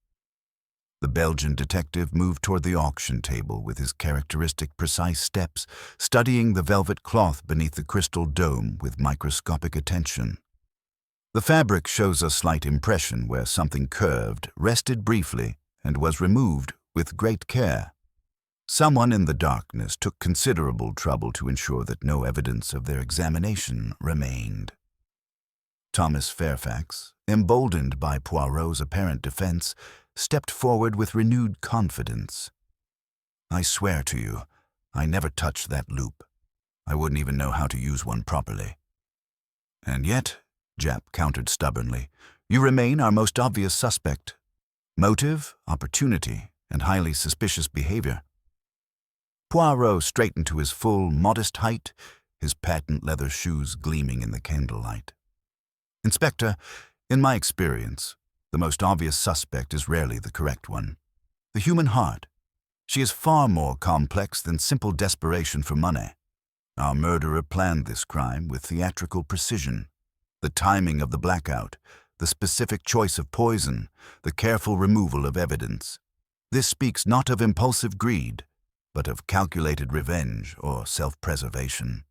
The Belgian detective moved toward the auction table with his characteristic precise steps, studying the velvet cloth beneath the crystal dome with microscopic attention. The fabric shows a slight impression where something curved, rested briefly, and was removed with great care. Someone in the darkness took considerable trouble to ensure that no evidence of their examination remained. Thomas Fairfax, emboldened by Poirot's apparent defense, stepped forward with renewed confidence. "I swear to you, I never touched that loop. I wouldn't even know how to use one properly." "And yet," Japp countered stubbornly, "you remain our most obvious suspect. Motive, opportunity, and highly suspicious behavior." Poirot straightened to his full, modest height, his patent leather shoes gleaming in the candlelight. "Inspector, in my experience, the most obvious suspect is rarely the correct one. The human heart. She is far more complex than simple desperation for money. Our murderer planned this crime with theatrical precision. The timing of the blackout, the specific choice of poison, the careful removal of evidence. This speaks not of impulsive greed, but of calculated revenge or self-preservation."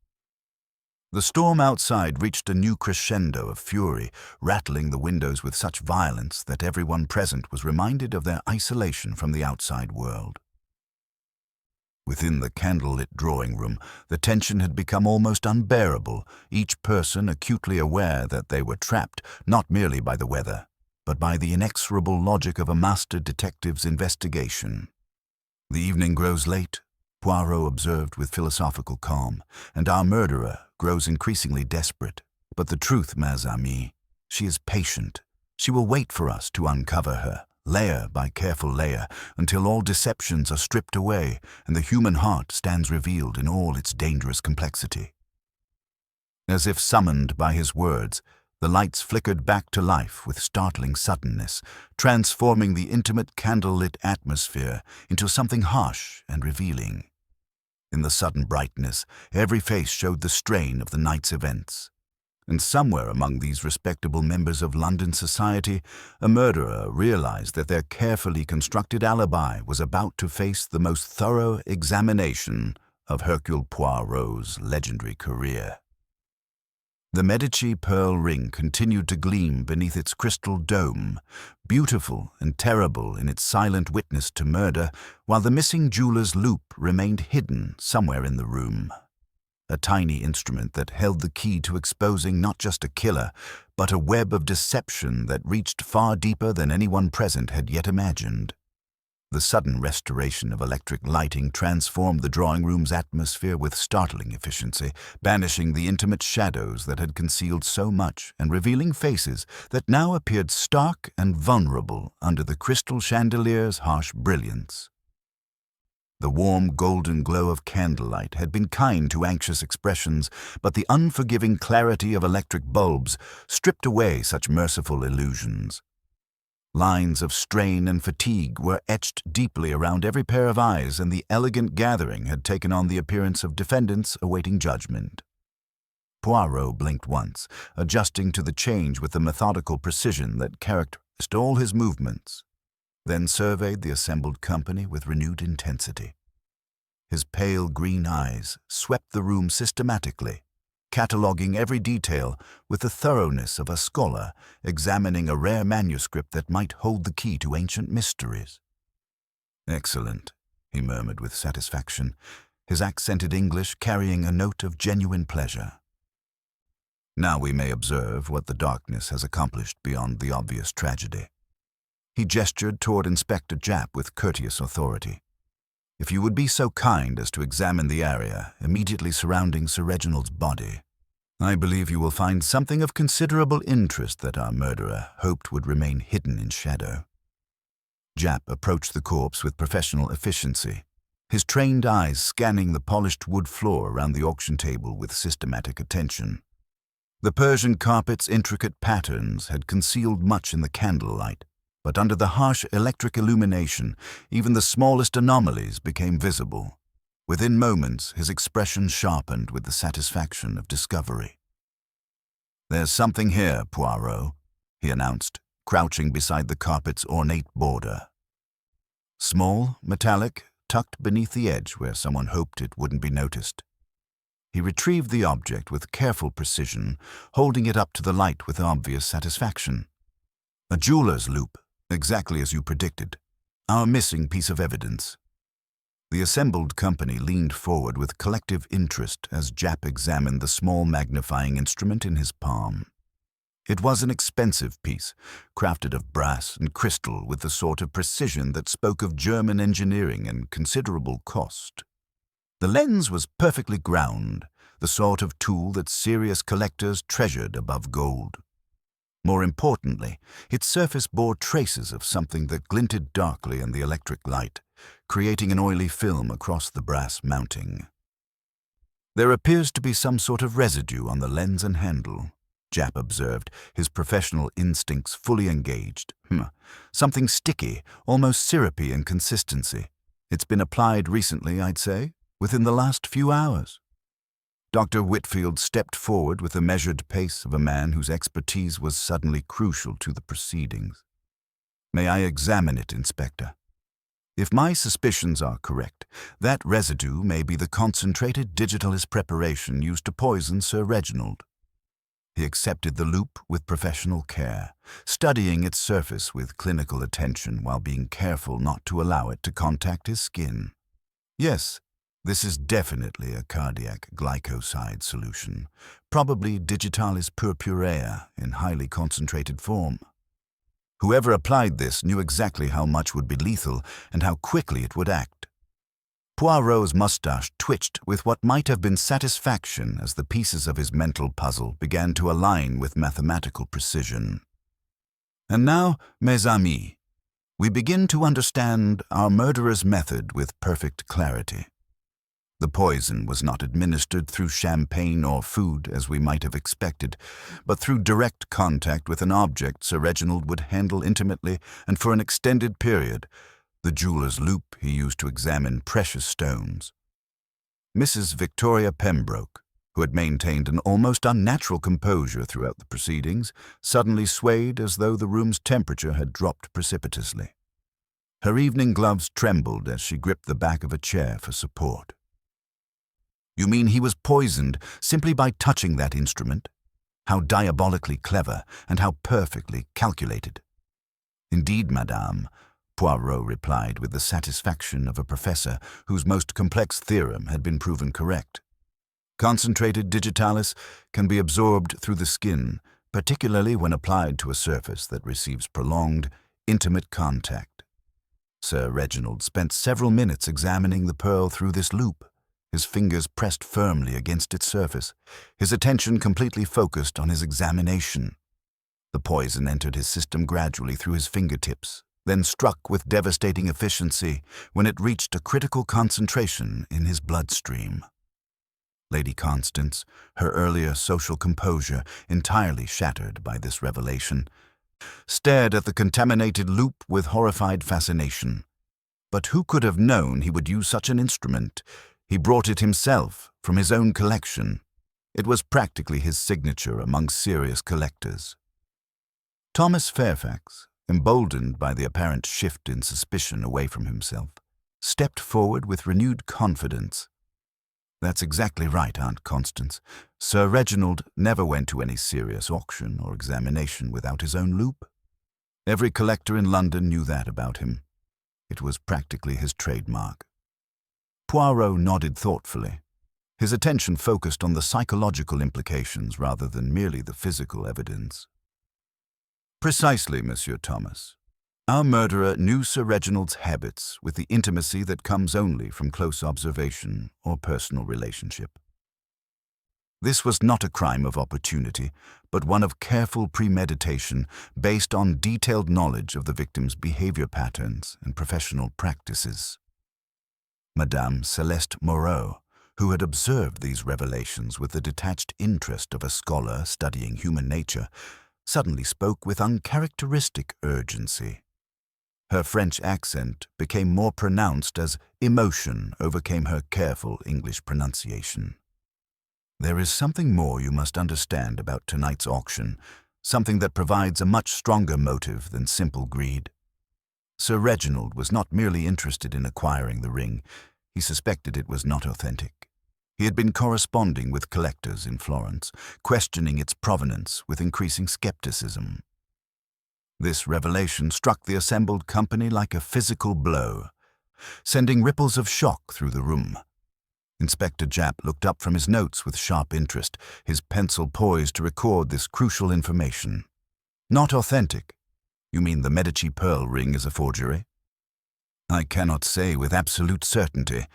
The storm outside reached a new crescendo of fury, rattling the windows with such violence that everyone present was reminded of their isolation from the outside world. Within the candlelit drawing room, the tension had become almost unbearable, each person acutely aware that they were trapped not merely by the weather, but by the inexorable logic of a master detective's investigation. "The evening grows late," Poirot observed with philosophical calm, "and our murderer grows increasingly desperate. But the truth, mes amis, she is patient. She will wait for us to uncover her, layer by careful layer, until all deceptions are stripped away and the human heart stands revealed in all its dangerous complexity." As if summoned by his words, the lights flickered back to life with startling suddenness, transforming the intimate candle-lit atmosphere into something harsh and revealing. In the sudden brightness, every face showed the strain of the night's events. And somewhere among these respectable members of London society, a murderer realized that their carefully constructed alibi was about to face the most thorough examination of Hercule Poirot's legendary career. The Medici pearl ring continued to gleam beneath its crystal dome, beautiful and terrible in its silent witness to murder, while the missing jeweler's loop remained hidden somewhere in the room. A tiny instrument that held the key to exposing not just a killer, but a web of deception that reached far deeper than anyone present had yet imagined. The sudden restoration of electric lighting transformed the drawing room's atmosphere with startling efficiency, banishing the intimate shadows that had concealed so much and revealing faces that now appeared stark and vulnerable under the crystal chandelier's harsh brilliance. The warm golden glow of candlelight had been kind to anxious expressions, but the unforgiving clarity of electric bulbs stripped away such merciful illusions. Lines of strain and fatigue were etched deeply around every pair of eyes, and the elegant gathering had taken on the appearance of defendants awaiting judgment. Poirot blinked once, adjusting to the change with the methodical precision that characterized all his movements, then surveyed the assembled company with renewed intensity. His pale green eyes swept the room systematically, cataloguing every detail with the thoroughness of a scholar examining a rare manuscript that might hold the key to ancient mysteries. "Excellent," he murmured with satisfaction, his accented English carrying a note of genuine pleasure. "Now we may observe what the darkness has accomplished beyond the obvious tragedy." He gestured toward Inspector Japp with courteous authority. "If you would be so kind as to examine the area immediately surrounding Sir Reginald's body, I believe you will find something of considerable interest that our murderer hoped would remain hidden in shadow." Japp approached the corpse with professional efficiency, his trained eyes scanning the polished wood floor around the auction table with systematic attention. The Persian carpet's intricate patterns had concealed much in the candlelight, but under the harsh electric illumination, even the smallest anomalies became visible. Within moments, his expression sharpened with the satisfaction of discovery. "There's something here, Poirot," he announced, crouching beside the carpet's ornate border. Small, metallic, tucked beneath the edge where someone hoped it wouldn't be noticed. He retrieved the object with careful precision, holding it up to the light with obvious satisfaction. "A jeweler's loop, exactly as you predicted. Our missing piece of evidence." The assembled company leaned forward with collective interest as Japp examined the small magnifying instrument in his palm. It was an expensive piece, crafted of brass and crystal with the sort of precision that spoke of German engineering and considerable cost. The lens was perfectly ground, the sort of tool that serious collectors treasured above gold. More importantly, its surface bore traces of something that glinted darkly in the electric light, creating an oily film across the brass mounting. "There appears to be some sort of residue on the lens and handle," Japp observed, his professional instincts fully engaged. Something sticky, almost syrupy in consistency. It's been applied recently, I'd say, within the last few hours. Dr. Whitfield stepped forward with the measured pace of a man whose expertise was suddenly crucial to the proceedings. "May I examine it, Inspector? If my suspicions are correct, that residue may be the concentrated digitalist preparation used to poison Sir Reginald." He accepted the loupe with professional care, studying its surface with clinical attention while being careful not to allow it to contact his skin. "Yes, this is definitely a cardiac glycoside solution, probably digitalis purpurea in highly concentrated form. Whoever applied this knew exactly how much would be lethal and how quickly it would act." Poirot's mustache twitched with what might have been satisfaction as the pieces of his mental puzzle began to align with mathematical precision. "And now, mes amis, we begin to understand our murderer's method with perfect clarity. The poison was not administered through champagne or food, as we might have expected, but through direct contact with an object Sir Reginald would handle intimately and for an extended period, the jeweller's loupe he used to examine precious stones. Mrs. Victoria Pembroke, who had maintained an almost unnatural composure throughout the proceedings, suddenly swayed as though the room's temperature had dropped precipitously. Her evening gloves trembled as she gripped the back of a chair for support. "You mean he was poisoned simply by touching that instrument? How diabolically clever and how perfectly calculated." "Indeed, madame," Poirot replied with the satisfaction of a professor whose most complex theorem had been proven correct. "Concentrated digitalis can be absorbed through the skin, particularly when applied to a surface that receives prolonged, intimate contact. Sir Reginald spent several minutes examining the pearl through this loupe, his fingers pressed firmly against its surface, his attention completely focused on his examination. The poison entered his system gradually through his fingertips, then struck with devastating efficiency when it reached a critical concentration in his bloodstream." Lady Constance, her earlier social composure entirely shattered by this revelation, stared at the contaminated loupe with horrified fascination. But who could have known he would use such an instrument? He brought it himself from his own collection. It was practically his signature among serious collectors. Thomas Fairfax, emboldened by the apparent shift in suspicion away from himself, stepped forward with renewed confidence. "That's exactly right, Aunt Constance. Sir Reginald never went to any serious auction or examination without his own loupe. Every collector in London knew that about him. It was practically his trademark." Poirot nodded thoughtfully. His attention focused on the psychological implications rather than merely the physical evidence. "Precisely, Monsieur Thomas. Our murderer knew Sir Reginald's habits with the intimacy that comes only from close observation or personal relationship. This was not a crime of opportunity, but one of careful premeditation based on detailed knowledge of the victim's behavior patterns and professional practices." Madame Celeste Moreau, who had observed these revelations with the detached interest of a scholar studying human nature, suddenly spoke with uncharacteristic urgency. Her French accent became more pronounced as emotion overcame her careful English pronunciation. "There is something more you must understand about tonight's auction, something that provides a much stronger motive than simple greed. Sir Reginald was not merely interested in acquiring the ring. He suspected it was not authentic. He had been corresponding with collectors in Florence, questioning its provenance with increasing skepticism. This revelation struck the assembled company like a physical blow. sending ripples of shock through the room. Inspector Japp looked up from his notes with sharp interest, his pencil poised to record this crucial information. Not authentic. You mean the Medici pearl ring is a forgery? I cannot say with absolute certainty,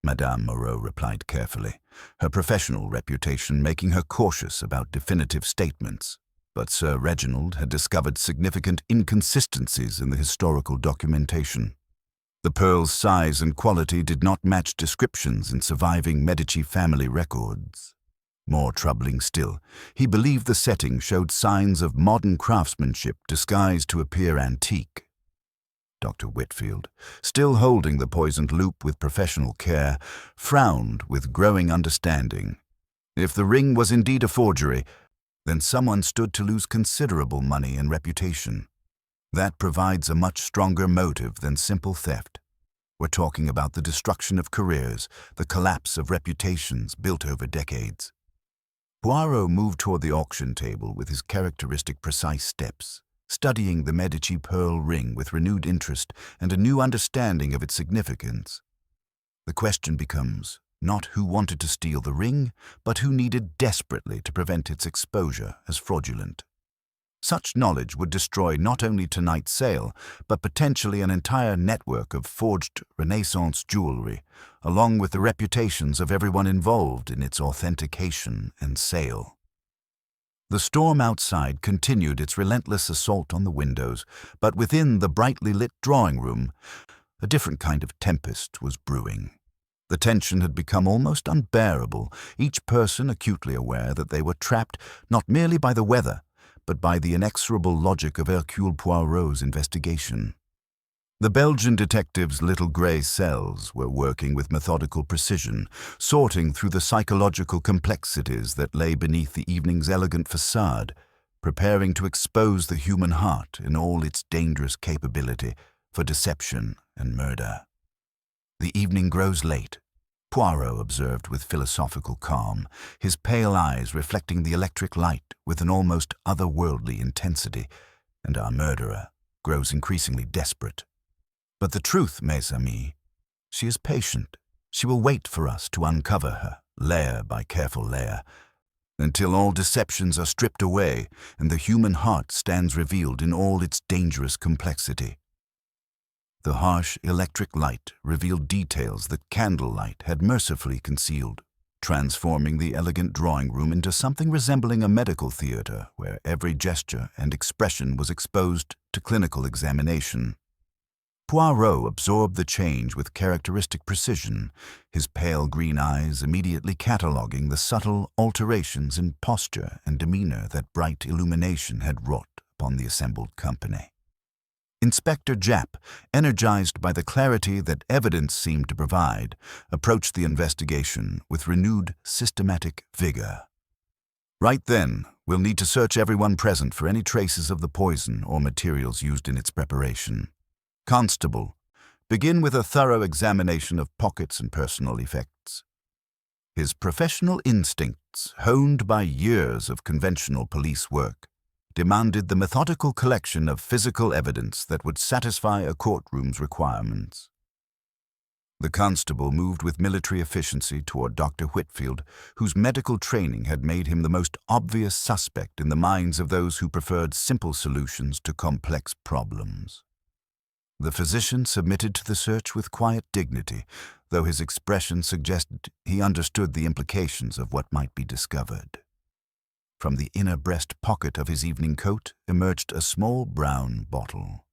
Madame Moreau replied carefully, her professional reputation making her cautious about definitive statements. But Sir Reginald had discovered significant inconsistencies in the historical documentation. The pearl's size and quality did not match descriptions in surviving Medici family records. More troubling still, he believed the setting showed signs of modern craftsmanship disguised to appear antique. Dr. Whitfield, still holding the poisoned loop with professional care, frowned with growing understanding. If the ring was indeed a forgery, then someone stood to lose considerable money and reputation. That provides a much stronger motive than simple theft. We're talking about the destruction of careers, the collapse of reputations built over decades. Poirot moved toward the auction table with his characteristic precise steps, studying the Medici pearl ring with renewed interest and a new understanding of its significance. The question becomes not who wanted to steal the ring, but who needed desperately to prevent its exposure as fraudulent. Such knowledge would destroy not only tonight's sale, but potentially an entire network of forged Renaissance jewelry, along with the reputations of everyone involved in its authentication and sale. The storm outside continued its relentless assault on the windows, but within the brightly lit drawing room, a different kind of tempest was brewing. The tension had become almost unbearable, each person acutely aware that they were trapped not merely by the weather, but by the inexorable logic of Hercule Poirot's investigation. The Belgian detective's little grey cells were working with methodical precision, sorting through the psychological complexities that lay beneath the evening's elegant facade, preparing to expose the human heart in all its dangerous capability for deception and murder. The evening grows late, Poirot observed with philosophical calm, his pale eyes reflecting the electric light with an almost otherworldly intensity, and our murderer grows increasingly desperate. But the truth, mes amis, she is patient. She will wait for us to uncover her, layer by careful layer, until all deceptions are stripped away and the human heart stands revealed in all its dangerous complexity. The harsh electric light revealed details that candlelight had mercifully concealed, transforming the elegant drawing room into something resembling a medical theater where every gesture and expression was exposed to clinical examination. Poirot absorbed the change with characteristic precision, his pale green eyes immediately cataloguing the subtle alterations in posture and demeanor that bright illumination had wrought upon the assembled company. Inspector Japp, energized by the clarity that evidence seemed to provide, approached the investigation with renewed systematic vigor. Right then, we'll need to search everyone present for any traces of the poison or materials used in its preparation. Constable, begin with a thorough examination of pockets and personal effects. His professional instincts, honed by years of conventional police work, demanded the methodical collection of physical evidence that would satisfy a courtroom's requirements. The constable moved with military efficiency toward Dr. Whitfield, whose medical training had made him the most obvious suspect in the minds of those who preferred simple solutions to complex problems. The physician submitted to the search with quiet dignity, though his expression suggested he understood the implications of what might be discovered. From the inner breast pocket of his evening coat emerged a small brown bottle,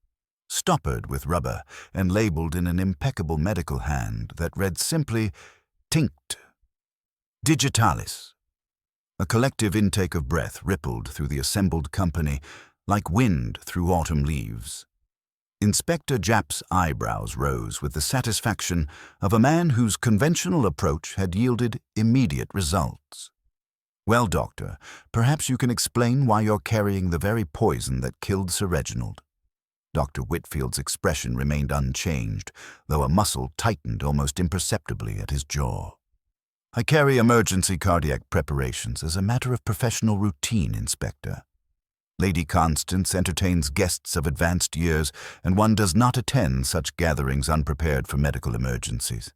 stoppered with rubber and labeled in an impeccable medical hand that read simply, Tinct Digitalis. A collective intake of breath rippled through the assembled company like wind through autumn leaves. Inspector Japp's eyebrows rose with the satisfaction of a man whose conventional approach had yielded immediate results. Well, Doctor, perhaps you can explain why you're carrying the very poison that killed Sir Reginald. Dr. Whitfield's expression remained unchanged, though a muscle tightened almost imperceptibly at his jaw. I carry emergency cardiac preparations as a matter of professional routine, Inspector. Lady Constance entertains guests of advanced years, and one does not attend such gatherings unprepared for medical emergencies.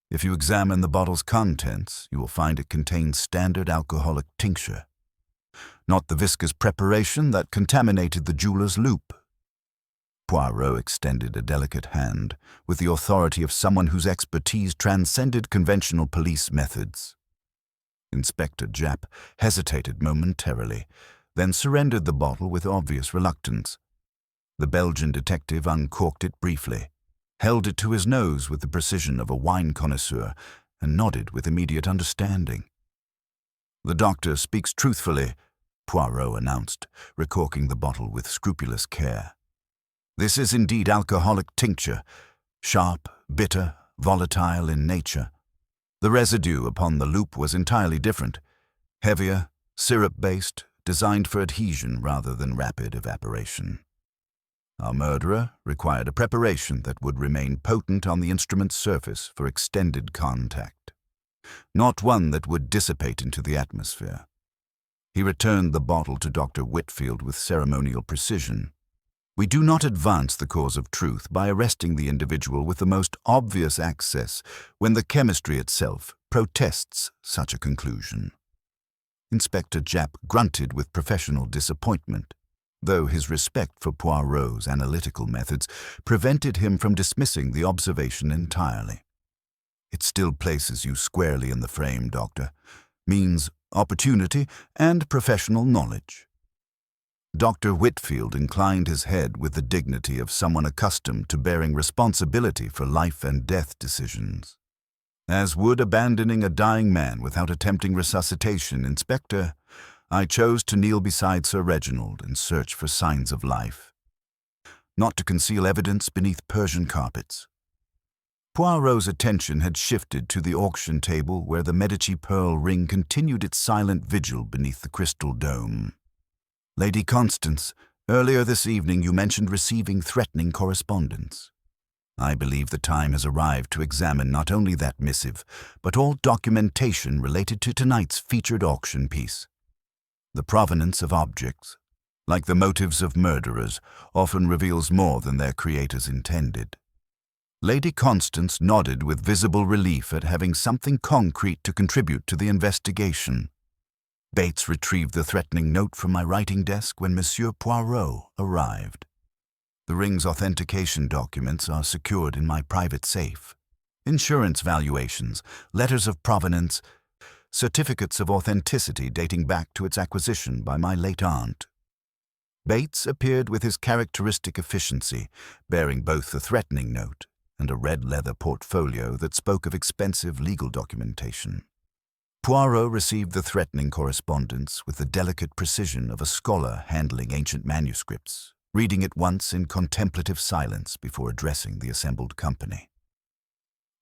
If you examine the bottle's contents, you will find it contains standard alcoholic tincture, not the viscous preparation that contaminated the jeweler's loupe. Poirot extended a delicate hand with the authority of someone whose expertise transcended conventional police methods. Inspector Japp hesitated momentarily, then surrendered the bottle with obvious reluctance. The Belgian detective uncorked it briefly, held it to his nose with the precision of a wine connoisseur, and nodded with immediate understanding. "The doctor speaks truthfully," Poirot announced, recorking the bottle with scrupulous care. "This is indeed alcoholic tincture, sharp, bitter, volatile in nature. The residue upon the loupe was entirely different, heavier, syrup-based, designed for adhesion rather than rapid evaporation. Our murderer required a preparation that would remain potent on the instrument's surface for extended contact, not one that would dissipate into the atmosphere." He returned the bottle to Dr. Whitfield with ceremonial precision. "We do not advance the cause of truth by arresting the individual with the most obvious access when the chemistry itself protests such a conclusion." Inspector Japp grunted with professional disappointment, though his respect for Poirot's analytical methods prevented him from dismissing the observation entirely. "It still places you squarely in the frame, Doctor. Means opportunity and professional knowledge." Dr. Whitfield inclined his head with the dignity of someone accustomed to bearing responsibility for life and death decisions. "As would abandoning a dying man without attempting resuscitation, Inspector, I chose to kneel beside Sir Reginald and search for signs of life, not to conceal evidence beneath Persian carpets." Poirot's attention had shifted to the auction table where the Medici pearl ring continued its silent vigil beneath the crystal dome. "Lady Constance, earlier this evening you mentioned receiving threatening correspondence. I believe the time has arrived to examine not only that missive, but all documentation related to tonight's featured auction piece. The provenance of objects, like the motives of murderers, often reveals more than their creators intended." Lady Constance nodded with visible relief at having something concrete to contribute to the investigation. "Bates retrieved the threatening note from my writing desk when Monsieur Poirot arrived. The ring's authentication documents are secured in my private safe. Insurance valuations, letters of provenance, certificates of authenticity dating back to its acquisition by my late aunt." Bates appeared with his characteristic efficiency, bearing both the threatening note and a red leather portfolio that spoke of expensive legal documentation. Poirot received the threatening correspondence with the delicate precision of a scholar handling ancient manuscripts, reading it once in contemplative silence before addressing the assembled company.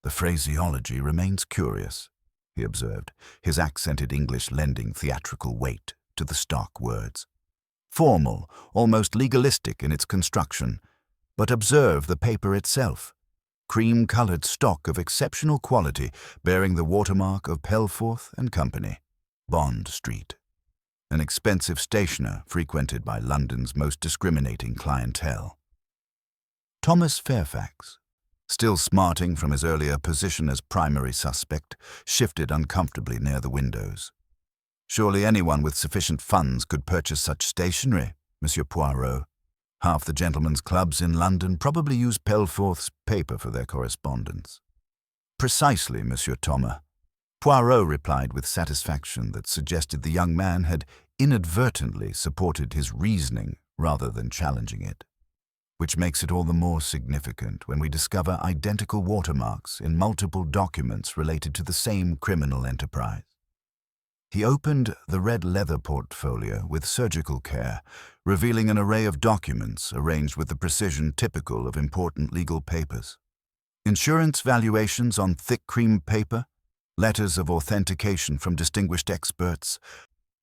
"The phraseology remains curious," he observed, his accented English lending theatrical weight to the stock words. "Formal, almost legalistic in its construction, but observe the paper itself. Cream-colored stock of exceptional quality bearing the watermark of Pelforth and Company, Bond Street. An expensive stationer frequented by London's most discriminating clientele." Thomas Fairfax, still smarting from his earlier position as primary suspect, shifted uncomfortably near the windows. "Surely anyone with sufficient funds could purchase such stationery, Monsieur Poirot. Half the gentlemen's clubs in London probably use Pelforth's paper for their correspondence." "Precisely, Monsieur Thomas," Poirot replied with satisfaction that suggested the young man had inadvertently supported his reasoning rather than challenging it, which makes it all the more significant when we discover identical watermarks in multiple documents related to the same criminal enterprise. He opened the red leather portfolio with surgical care, revealing an array of documents arranged with the precision typical of important legal papers. Insurance valuations on thick cream paper, letters of authentication from distinguished experts,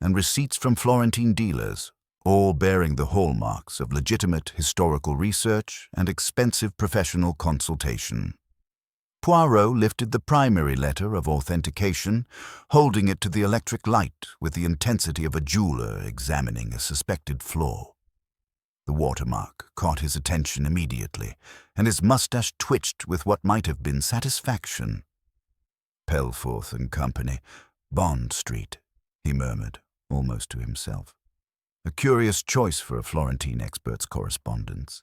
and receipts from Florentine dealers, all bearing the hallmarks of legitimate historical research and expensive professional consultation. Poirot lifted the primary letter of authentication, holding it to the electric light with the intensity of a jeweler examining a suspected flaw. The watermark caught his attention immediately, and his mustache twitched with what might have been satisfaction. "Pelforth and Company, Bond Street," he murmured, almost to himself. A curious choice for a Florentine expert's correspondence.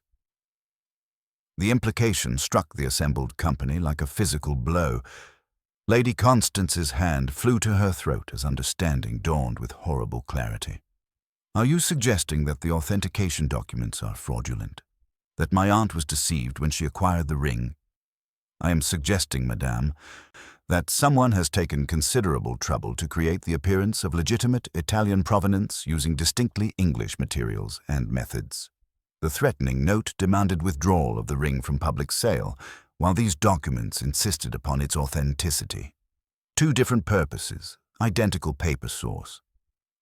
The implication struck the assembled company like a physical blow. Lady Constance's hand flew to her throat as understanding dawned with horrible clarity. "Are you suggesting that the authentication documents are fraudulent? That my aunt was deceived when she acquired the ring?" "I am suggesting, madame, that someone has taken considerable trouble to create the appearance of legitimate Italian provenance using distinctly English materials and methods. The threatening note demanded withdrawal of the ring from public sale, while these documents insisted upon its authenticity. Two different purposes, identical paper source.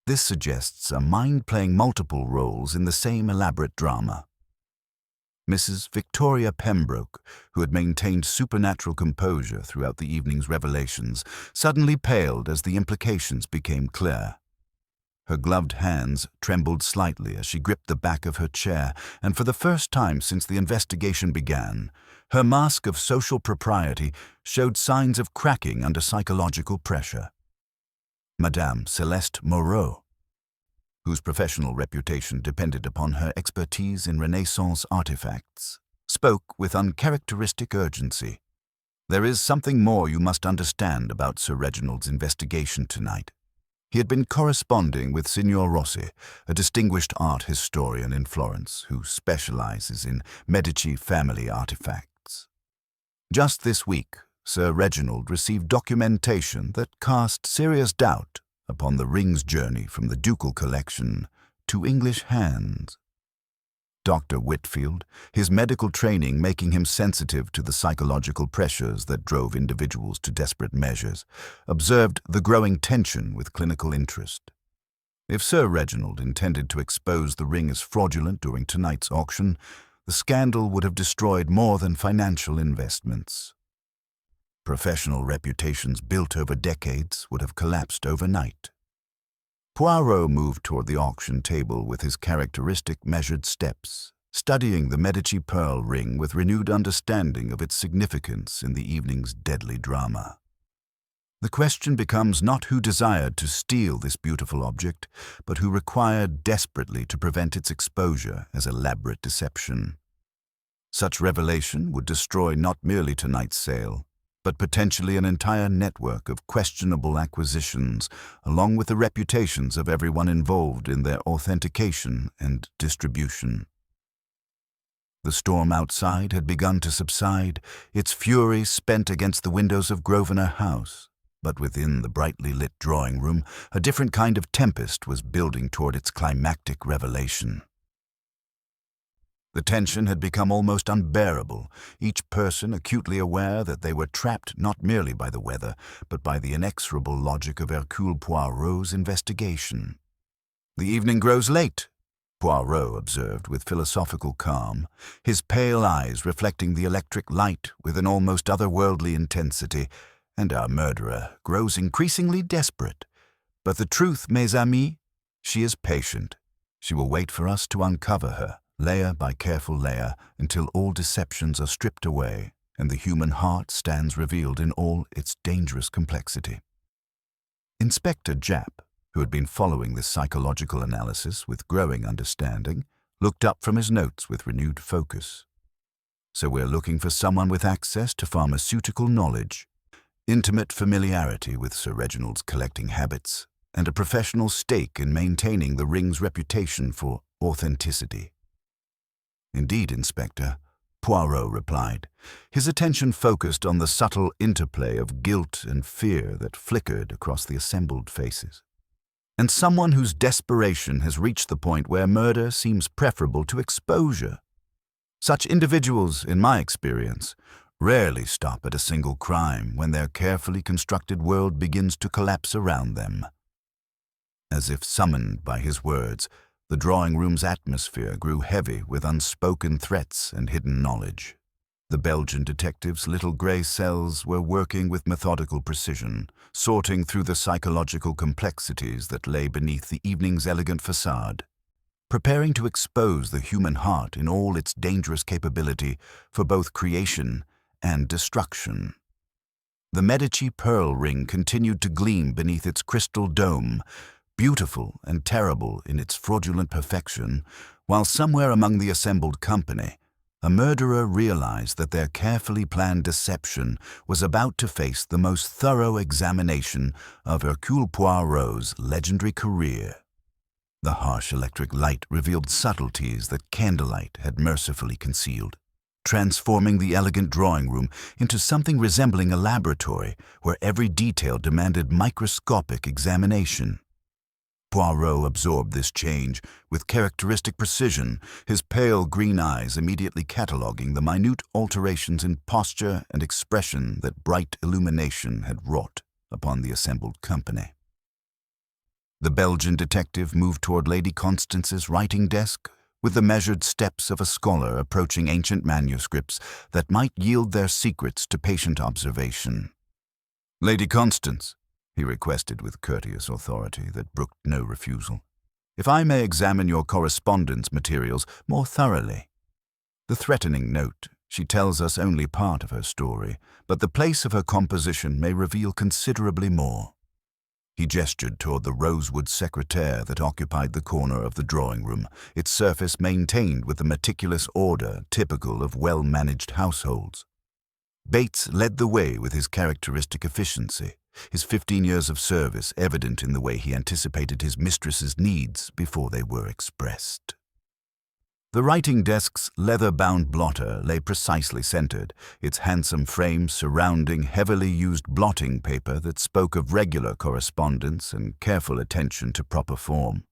This suggests a mind playing multiple roles in the same elaborate drama." Mrs. Victoria Pembroke, who had maintained supernatural composure throughout the evening's revelations, suddenly paled as the implications became clear. Her gloved hands trembled slightly as she gripped the back of her chair, and for the first time since the investigation began, her mask of social propriety showed signs of cracking under psychological pressure. Madame Celeste Moreau, whose professional reputation depended upon her expertise in Renaissance artifacts, spoke with uncharacteristic urgency. "There is something more you must understand about Sir Reginald's investigation tonight. He had been corresponding with Signor Rossi, a distinguished art historian in Florence who specializes in Medici family artifacts. Just this week, Sir Reginald received documentation that cast serious doubt upon the ring's journey from the ducal collection to English hands. Dr. Whitfield, his medical training making him sensitive to the psychological pressures that drove individuals to desperate measures, observed the growing tension with clinical interest. If Sir Reginald intended to expose the ring as fraudulent during tonight's auction, the scandal would have destroyed more than financial investments. Professional reputations built over decades would have collapsed overnight. Poirot moved toward the auction table with his characteristic measured steps, studying the Medici pearl ring with renewed understanding of its significance in the evening's deadly drama. The question becomes not who desired to steal this beautiful object, but who required desperately to prevent its exposure as elaborate deception. Such revelation would destroy not merely tonight's sale, but potentially an entire network of questionable acquisitions, along with the reputations of everyone involved in their authentication and distribution. The storm outside had begun to subside, its fury spent against the windows of Grosvenor House, but within the brightly lit drawing room, a different kind of tempest was building toward its climactic revelation. The tension had become almost unbearable, each person acutely aware that they were trapped not merely by the weather, but by the inexorable logic of Hercule Poirot's investigation. "The evening grows late," Poirot observed with philosophical calm, his pale eyes reflecting the electric light with an almost otherworldly intensity, "and our murderer grows increasingly desperate. But the truth, mes amis, she is patient. She will wait for us to uncover her, layer by careful layer, until all deceptions are stripped away and the human heart stands revealed in all its dangerous complexity." Inspector Japp, who had been following this psychological analysis with growing understanding, looked up from his notes with renewed focus. "So we're looking for someone with access to pharmaceutical knowledge, intimate familiarity with Sir Reginald's collecting habits, and a professional stake in maintaining the ring's reputation for authenticity." "Indeed, Inspector," Poirot replied, his attention focused on the subtle interplay of guilt and fear that flickered across the assembled faces. "And someone whose desperation has reached the point where murder seems preferable to exposure. Such individuals, in my experience, rarely stop at a single crime when their carefully constructed world begins to collapse around them." As if summoned by his words, the drawing room's atmosphere grew heavy with unspoken threats and hidden knowledge. The Belgian detective's little grey cells were working with methodical precision, sorting through the psychological complexities that lay beneath the evening's elegant facade, preparing to expose the human heart in all its dangerous capability for both creation and destruction. The Medici pearl ring continued to gleam beneath its crystal dome, beautiful and terrible in its fraudulent perfection, while somewhere among the assembled company, a murderer realized that their carefully planned deception was about to face the most thorough examination of Hercule Poirot's legendary career. The harsh electric light revealed subtleties that candlelight had mercifully concealed, transforming the elegant drawing room into something resembling a laboratory where every detail demanded microscopic examination. Poirot absorbed this change with characteristic precision, his pale green eyes immediately cataloguing the minute alterations in posture and expression that bright illumination had wrought upon the assembled company. The Belgian detective moved toward Lady Constance's writing desk with the measured steps of a scholar approaching ancient manuscripts that might yield their secrets to patient observation. "Lady Constance," he requested with courteous authority that brooked no refusal, "if I may examine your correspondence materials more thoroughly." The threatening note, she tells us only part of her story, but the place of her composition may reveal considerably more. He gestured toward the rosewood secretaire that occupied the corner of the drawing room, its surface maintained with the meticulous order typical of well-managed households. Bates led the way with his characteristic efficiency, his 15 years of service evident in the way he anticipated his mistress's needs before they were expressed. The writing desk's leather-bound blotter lay precisely centered, its handsome frame surrounding heavily used blotting paper that spoke of regular correspondence and careful attention to proper form.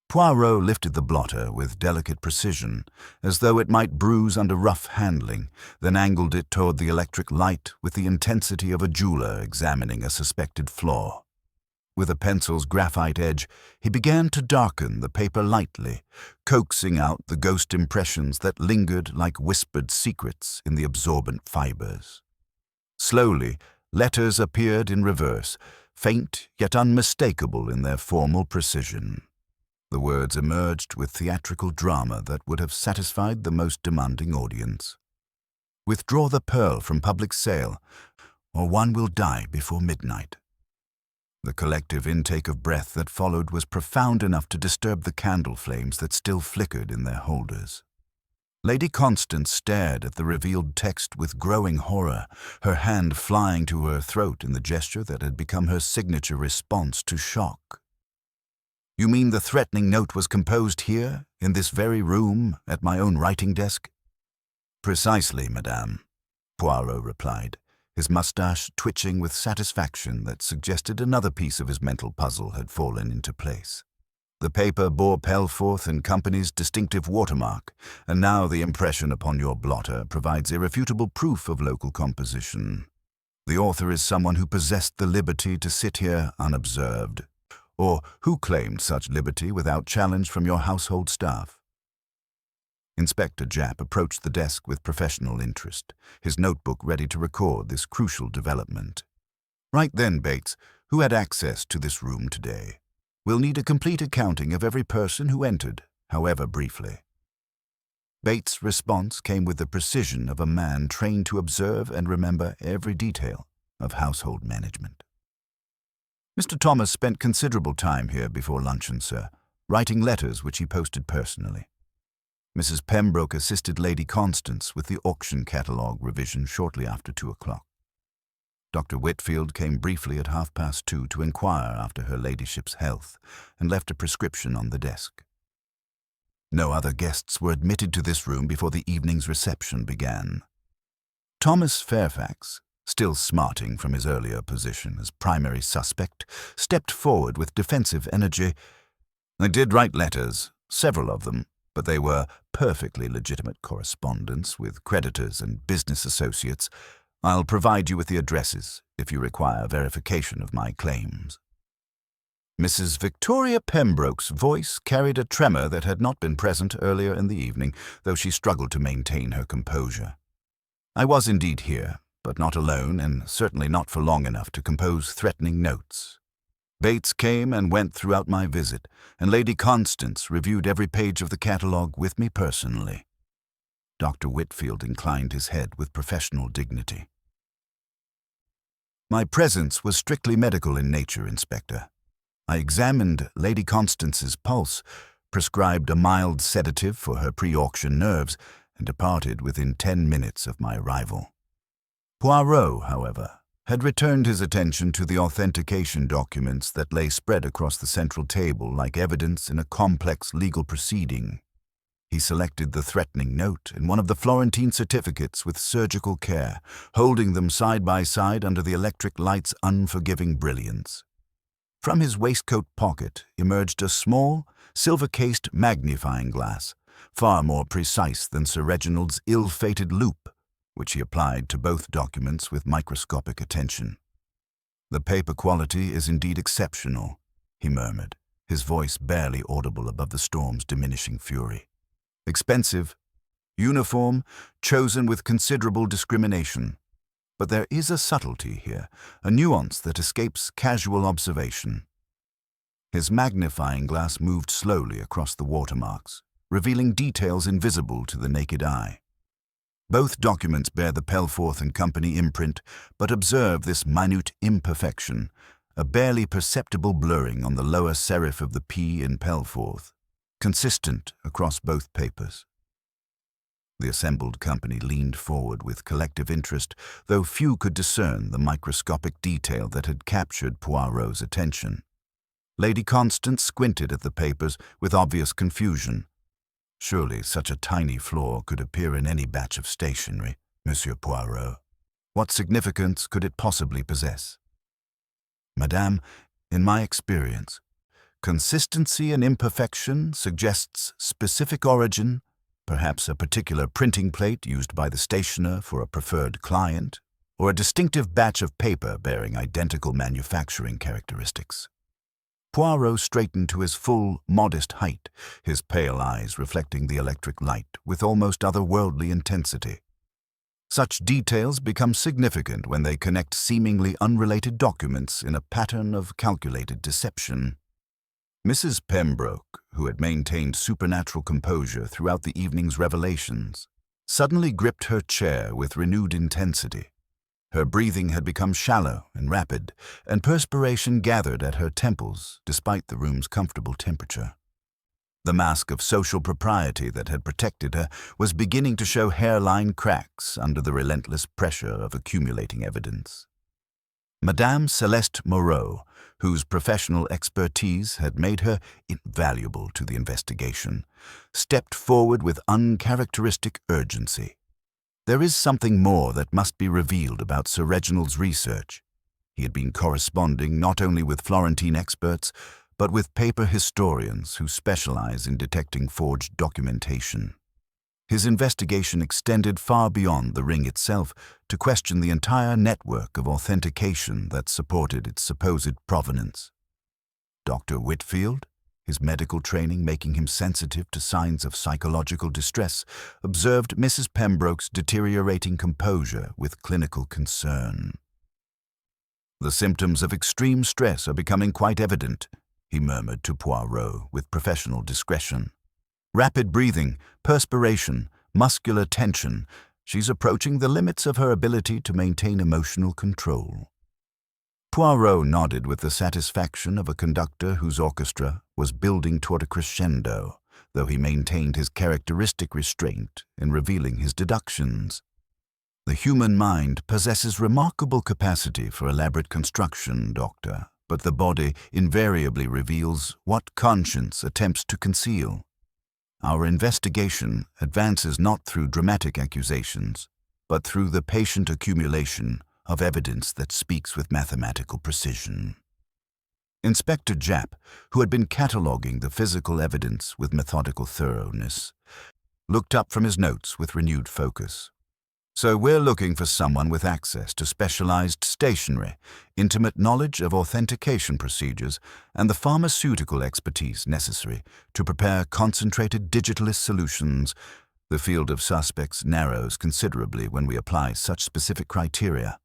Poirot lifted the blotter with delicate precision, as though it might bruise under rough handling, then angled it toward the electric light with the intensity of a jeweler examining a suspected flaw. With a pencil's graphite edge, he began to darken the paper lightly, coaxing out the ghost impressions that lingered like whispered secrets in the absorbent fibers. Slowly, letters appeared in reverse, faint yet unmistakable in their formal precision. The words emerged with theatrical drama that would have satisfied the most demanding audience. "Withdraw the pearl from public sale, or one will die before midnight." The collective intake of breath that followed was profound enough to disturb the candle flames that still flickered in their holders. Lady Constance stared at the revealed text with growing horror, her hand flying to her throat in the gesture that had become her signature response to shock. "You mean the threatening note was composed here, in this very room, at my own writing desk?" "Precisely, madame," Poirot replied, his mustache twitching with satisfaction that suggested another piece of his mental puzzle had fallen into place. "The paper bore Pelforth and Company's distinctive watermark, and now the impression upon your blotter provides irrefutable proof of local composition. The author is someone who possessed the liberty to sit here unobserved, or who claimed such liberty without challenge from your household staff." Inspector Japp approached the desk with professional interest, his notebook ready to record this crucial development. "Right then, Bates, who had access to this room today? We'll need a complete accounting of every person who entered, however briefly." Bates' response came with the precision of a man trained to observe and remember every detail of household management. "Mr. Thomas spent considerable time here before luncheon, sir, writing letters which he posted personally. Mrs. Pembroke assisted Lady Constance with the auction catalogue revision shortly after 2 o'clock. Dr. Whitfield came briefly at 2:30 to inquire after her ladyship's health and left a prescription on the desk. No other guests were admitted to this room before the evening's reception began. Thomas Fairfax, still smarting from his earlier position as primary suspect, stepped forward with defensive energy. "I did write letters, several of them, but they were perfectly legitimate correspondence with creditors and business associates. I'll provide you with the addresses if you require verification of my claims." Mrs. Victoria Pembroke's voice carried a tremor that had not been present earlier in the evening, though she struggled to maintain her composure. I was indeed here, but not alone, and certainly not for long enough to compose threatening notes. Bates came and went throughout my visit, and Lady Constance reviewed every page of the catalogue with me personally. Dr. Whitfield inclined his head with professional dignity. My presence was strictly medical in nature, Inspector. I examined Lady Constance's pulse, prescribed a mild sedative for her pre-auction nerves, and departed within 10 minutes of my arrival. Poirot, however, had returned his attention to the authentication documents that lay spread across the central table like evidence in a complex legal proceeding. He selected the threatening note and one of the Florentine certificates with surgical care, holding them side by side under the electric light's unforgiving brilliance. From his waistcoat pocket emerged a small, silver-cased magnifying glass, far more precise than Sir Reginald's ill-fated loupe, which he applied to both documents with microscopic attention. "The paper quality is indeed exceptional," he murmured, his voice barely audible above the storm's diminishing fury. "Expensive, uniform, chosen with considerable discrimination. But there is a subtlety here, a nuance that escapes casual observation." His magnifying glass moved slowly across the watermarks, revealing details invisible to the naked eye. Both documents bear the Pelforth and Company imprint, but observe this minute imperfection, a barely perceptible blurring on the lower serif of the P in Pelforth, consistent across both papers. The assembled company leaned forward with collective interest, though few could discern the microscopic detail that had captured Poirot's attention. Lady Constance squinted at the papers with obvious confusion. "Surely such a tiny flaw could appear in any batch of stationery, Monsieur Poirot. What significance could it possibly possess?" "Madame, in my experience, consistency and imperfection suggests specific origin, perhaps a particular printing plate used by the stationer for a preferred client, or a distinctive batch of paper bearing identical manufacturing characteristics." Poirot straightened to his full, modest height, his pale eyes reflecting the electric light with almost otherworldly intensity. "Such details become significant when they connect seemingly unrelated documents in a pattern of calculated deception." Mrs. Pembroke, who had maintained supernatural composure throughout the evening's revelations, suddenly gripped her chair with renewed intensity. Her breathing had become shallow and rapid, and perspiration gathered at her temples despite the room's comfortable temperature. The mask of social propriety that had protected her was beginning to show hairline cracks under the relentless pressure of accumulating evidence. Madame Celeste Moreau, whose professional expertise had made her invaluable to the investigation, stepped forward with uncharacteristic urgency. "There is something more that must be revealed about Sir Reginald's research. He had been corresponding not only with Florentine experts, but with paper historians who specialize in detecting forged documentation. His investigation extended far beyond the ring itself to question the entire network of authentication that supported its supposed provenance. Dr. Whitfield, his medical training making him sensitive to signs of psychological distress, observed Mrs. Pembroke's deteriorating composure with clinical concern. "The symptoms of extreme stress are becoming quite evident," he murmured to Poirot with professional discretion. "Rapid breathing, perspiration, muscular tension. She's approaching the limits of her ability to maintain emotional control." Poirot nodded with the satisfaction of a conductor whose orchestra was building toward a crescendo, though he maintained his characteristic restraint in revealing his deductions. "The human mind possesses remarkable capacity for elaborate construction, Doctor, but the body invariably reveals what conscience attempts to conceal. Our investigation advances not through dramatic accusations, but through the patient accumulation of evidence that speaks with mathematical precision." Inspector Japp, who had been cataloguing the physical evidence with methodical thoroughness, looked up from his notes with renewed focus. "So we're looking for someone with access to specialized stationery, intimate knowledge of authentication procedures, and the pharmaceutical expertise necessary to prepare concentrated digitalist solutions The field of suspects narrows considerably when we apply such specific criteria.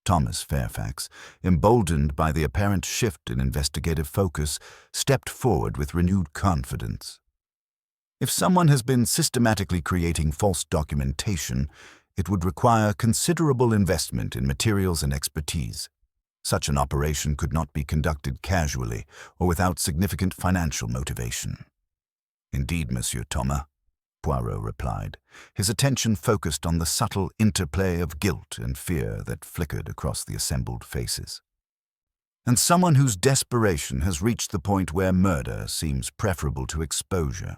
Thomas Fairfax, emboldened by the apparent shift in investigative focus, stepped forward with renewed confidence. If someone has been systematically creating false documentation, it would require considerable investment in materials and expertise. Such an operation could not be conducted casually or without significant financial motivation. Indeed, Monsieur Thomas, Poirot replied, his attention focused on the subtle interplay of guilt and fear that flickered across the assembled faces. And someone whose desperation has reached the point where murder seems preferable to exposure.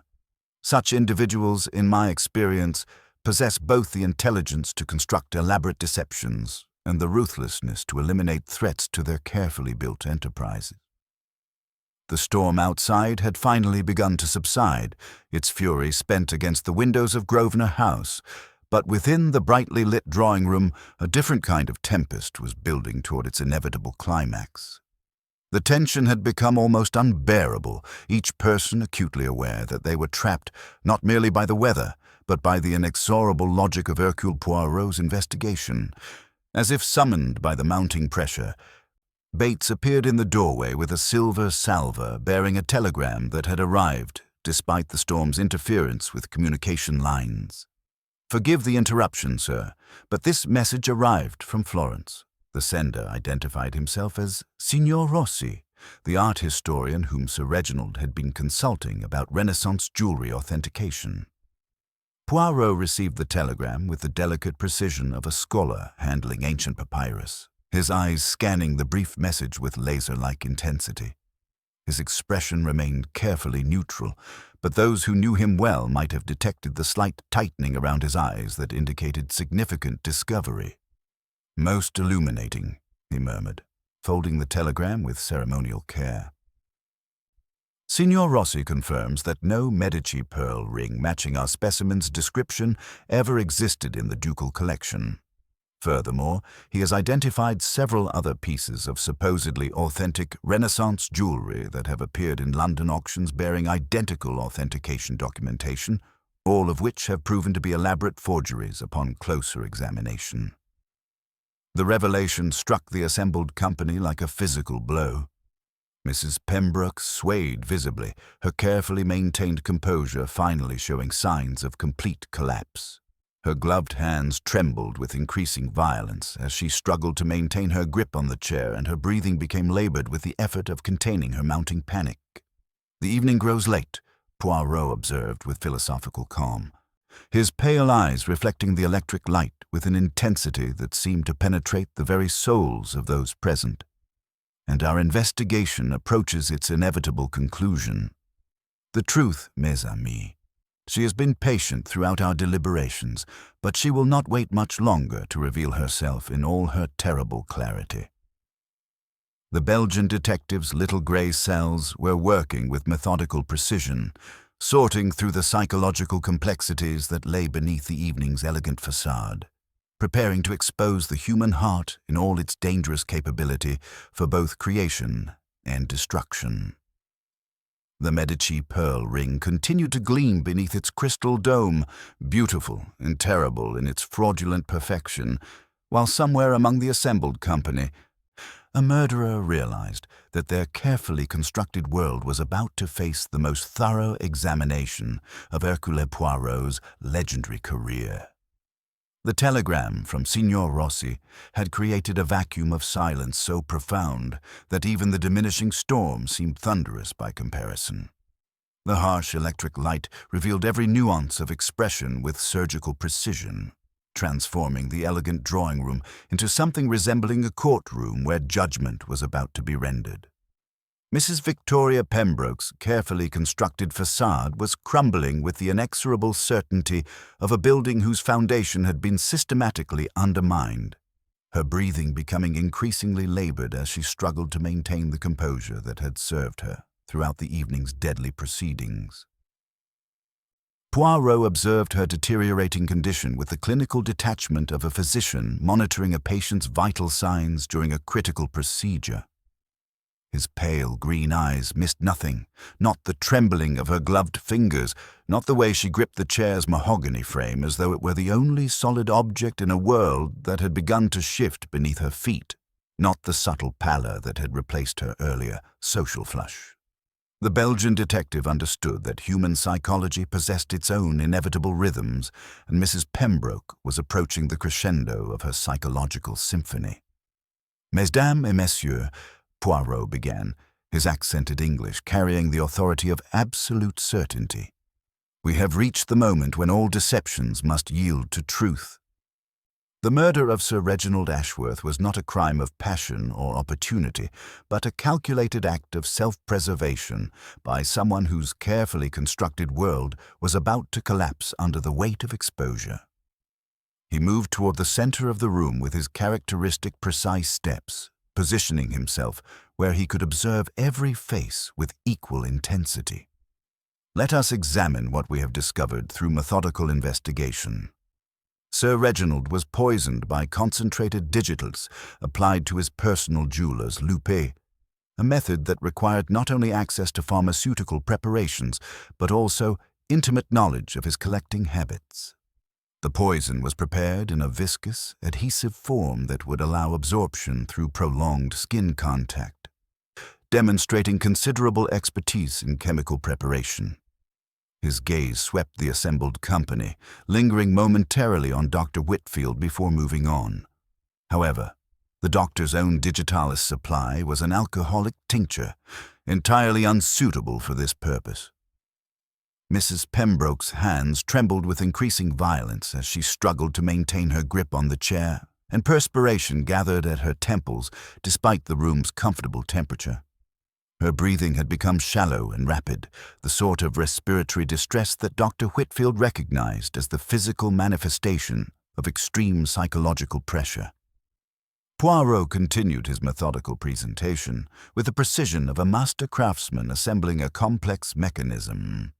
Such individuals, in my experience, possess both the intelligence to construct elaborate deceptions and the ruthlessness to eliminate threats to their carefully built enterprises. The storm outside had finally begun to subside, its fury spent against the windows of Grosvenor House, but within the brightly lit drawing room, a different kind of tempest was building toward its inevitable climax. The tension had become almost unbearable, each person acutely aware that they were trapped not merely by the weather, but by the inexorable logic of Hercule Poirot's investigation. As if summoned by the mounting pressure, Bates appeared in the doorway with a silver salver bearing a telegram that had arrived despite the storm's interference with communication lines. "Forgive the interruption, sir, but this message arrived from Florence." The sender identified himself as Signor Rossi, the art historian whom Sir Reginald had been consulting about Renaissance jewelry authentication. Poirot received the telegram with the delicate precision of a scholar handling ancient papyrus, his eyes scanning the brief message with laser-like intensity. His expression remained carefully neutral, but those who knew him well might have detected the slight tightening around his eyes that indicated significant discovery. "Most illuminating," he murmured, folding the telegram with ceremonial care. Signor Rossi confirms that no Medici pearl ring matching our specimen's description ever existed in the ducal collection. Furthermore, he has identified several other pieces of supposedly authentic Renaissance jewelry that have appeared in London auctions bearing identical authentication documentation, all of which have proven to be elaborate forgeries upon closer examination. The revelation struck the assembled company like a physical blow. Mrs. Pembroke swayed visibly, her carefully maintained composure finally showing signs of complete collapse. Her gloved hands trembled with increasing violence as she struggled to maintain her grip on the chair, and her breathing became labored with the effort of containing her mounting panic. "The evening grows late," Poirot observed with philosophical calm, his pale eyes reflecting the electric light with an intensity that seemed to penetrate the very souls of those present. "And our investigation approaches its inevitable conclusion. The truth, mes amis. She has been patient throughout our deliberations, but she will not wait much longer to reveal herself in all her terrible clarity." The Belgian detectives' little grey cells were working with methodical precision, sorting through the psychological complexities that lay beneath the evening's elegant facade, preparing to expose the human heart in all its dangerous capability for both creation and destruction. The Medici pearl ring continued to gleam beneath its crystal dome, beautiful and terrible in its fraudulent perfection, while somewhere among the assembled company, a murderer realized that their carefully constructed world was about to face the most thorough examination of Hercule Poirot's legendary career. The telegram from Signor Rossi had created a vacuum of silence so profound that even the diminishing storm seemed thunderous by comparison. The harsh electric light revealed every nuance of expression with surgical precision, transforming the elegant drawing room into something resembling a courtroom where judgment was about to be rendered. Mrs. Victoria Pembroke's carefully constructed facade was crumbling with the inexorable certainty of a building whose foundation had been systematically undermined, her breathing becoming increasingly labored as she struggled to maintain the composure that had served her throughout the evening's deadly proceedings. Poirot observed her deteriorating condition with the clinical detachment of a physician monitoring a patient's vital signs during a critical procedure. His pale green eyes missed nothing, not the trembling of her gloved fingers, not the way she gripped the chair's mahogany frame as though it were the only solid object in a world that had begun to shift beneath her feet, not the subtle pallor that had replaced her earlier social flush. The Belgian detective understood that human psychology possessed its own inevitable rhythms, and Mrs. Pembroke was approaching the crescendo of her psychological symphony. Mesdames et messieurs, Poirot began, his accented English carrying the authority of absolute certainty. We have reached the moment when all deceptions must yield to truth. The murder of Sir Reginald Ashworth was not a crime of passion or opportunity, but a calculated act of self-preservation by someone whose carefully constructed world was about to collapse under the weight of exposure. He moved toward the center of the room with his characteristic precise steps, positioning himself where he could observe every face with equal intensity. Let us examine what we have discovered through methodical investigation. Sir Reginald was poisoned by concentrated digitals applied to his personal jeweler's loupé, a method that required not only access to pharmaceutical preparations, but also intimate knowledge of his collecting habits. The poison was prepared in a viscous, adhesive form that would allow absorption through prolonged skin contact, demonstrating considerable expertise in chemical preparation. His gaze swept the assembled company, lingering momentarily on Dr. Whitfield before moving on. However, the doctor's own digitalis supply was an alcoholic tincture, entirely unsuitable for this purpose. Mrs. Pembroke's hands trembled with increasing violence as she struggled to maintain her grip on the chair, and perspiration gathered at her temples despite the room's comfortable temperature. Her breathing had become shallow and rapid, the sort of respiratory distress that Dr. Whitfield recognized as the physical manifestation of extreme psychological pressure. Poirot continued his methodical presentation with the precision of a master craftsman assembling a complex mechanism.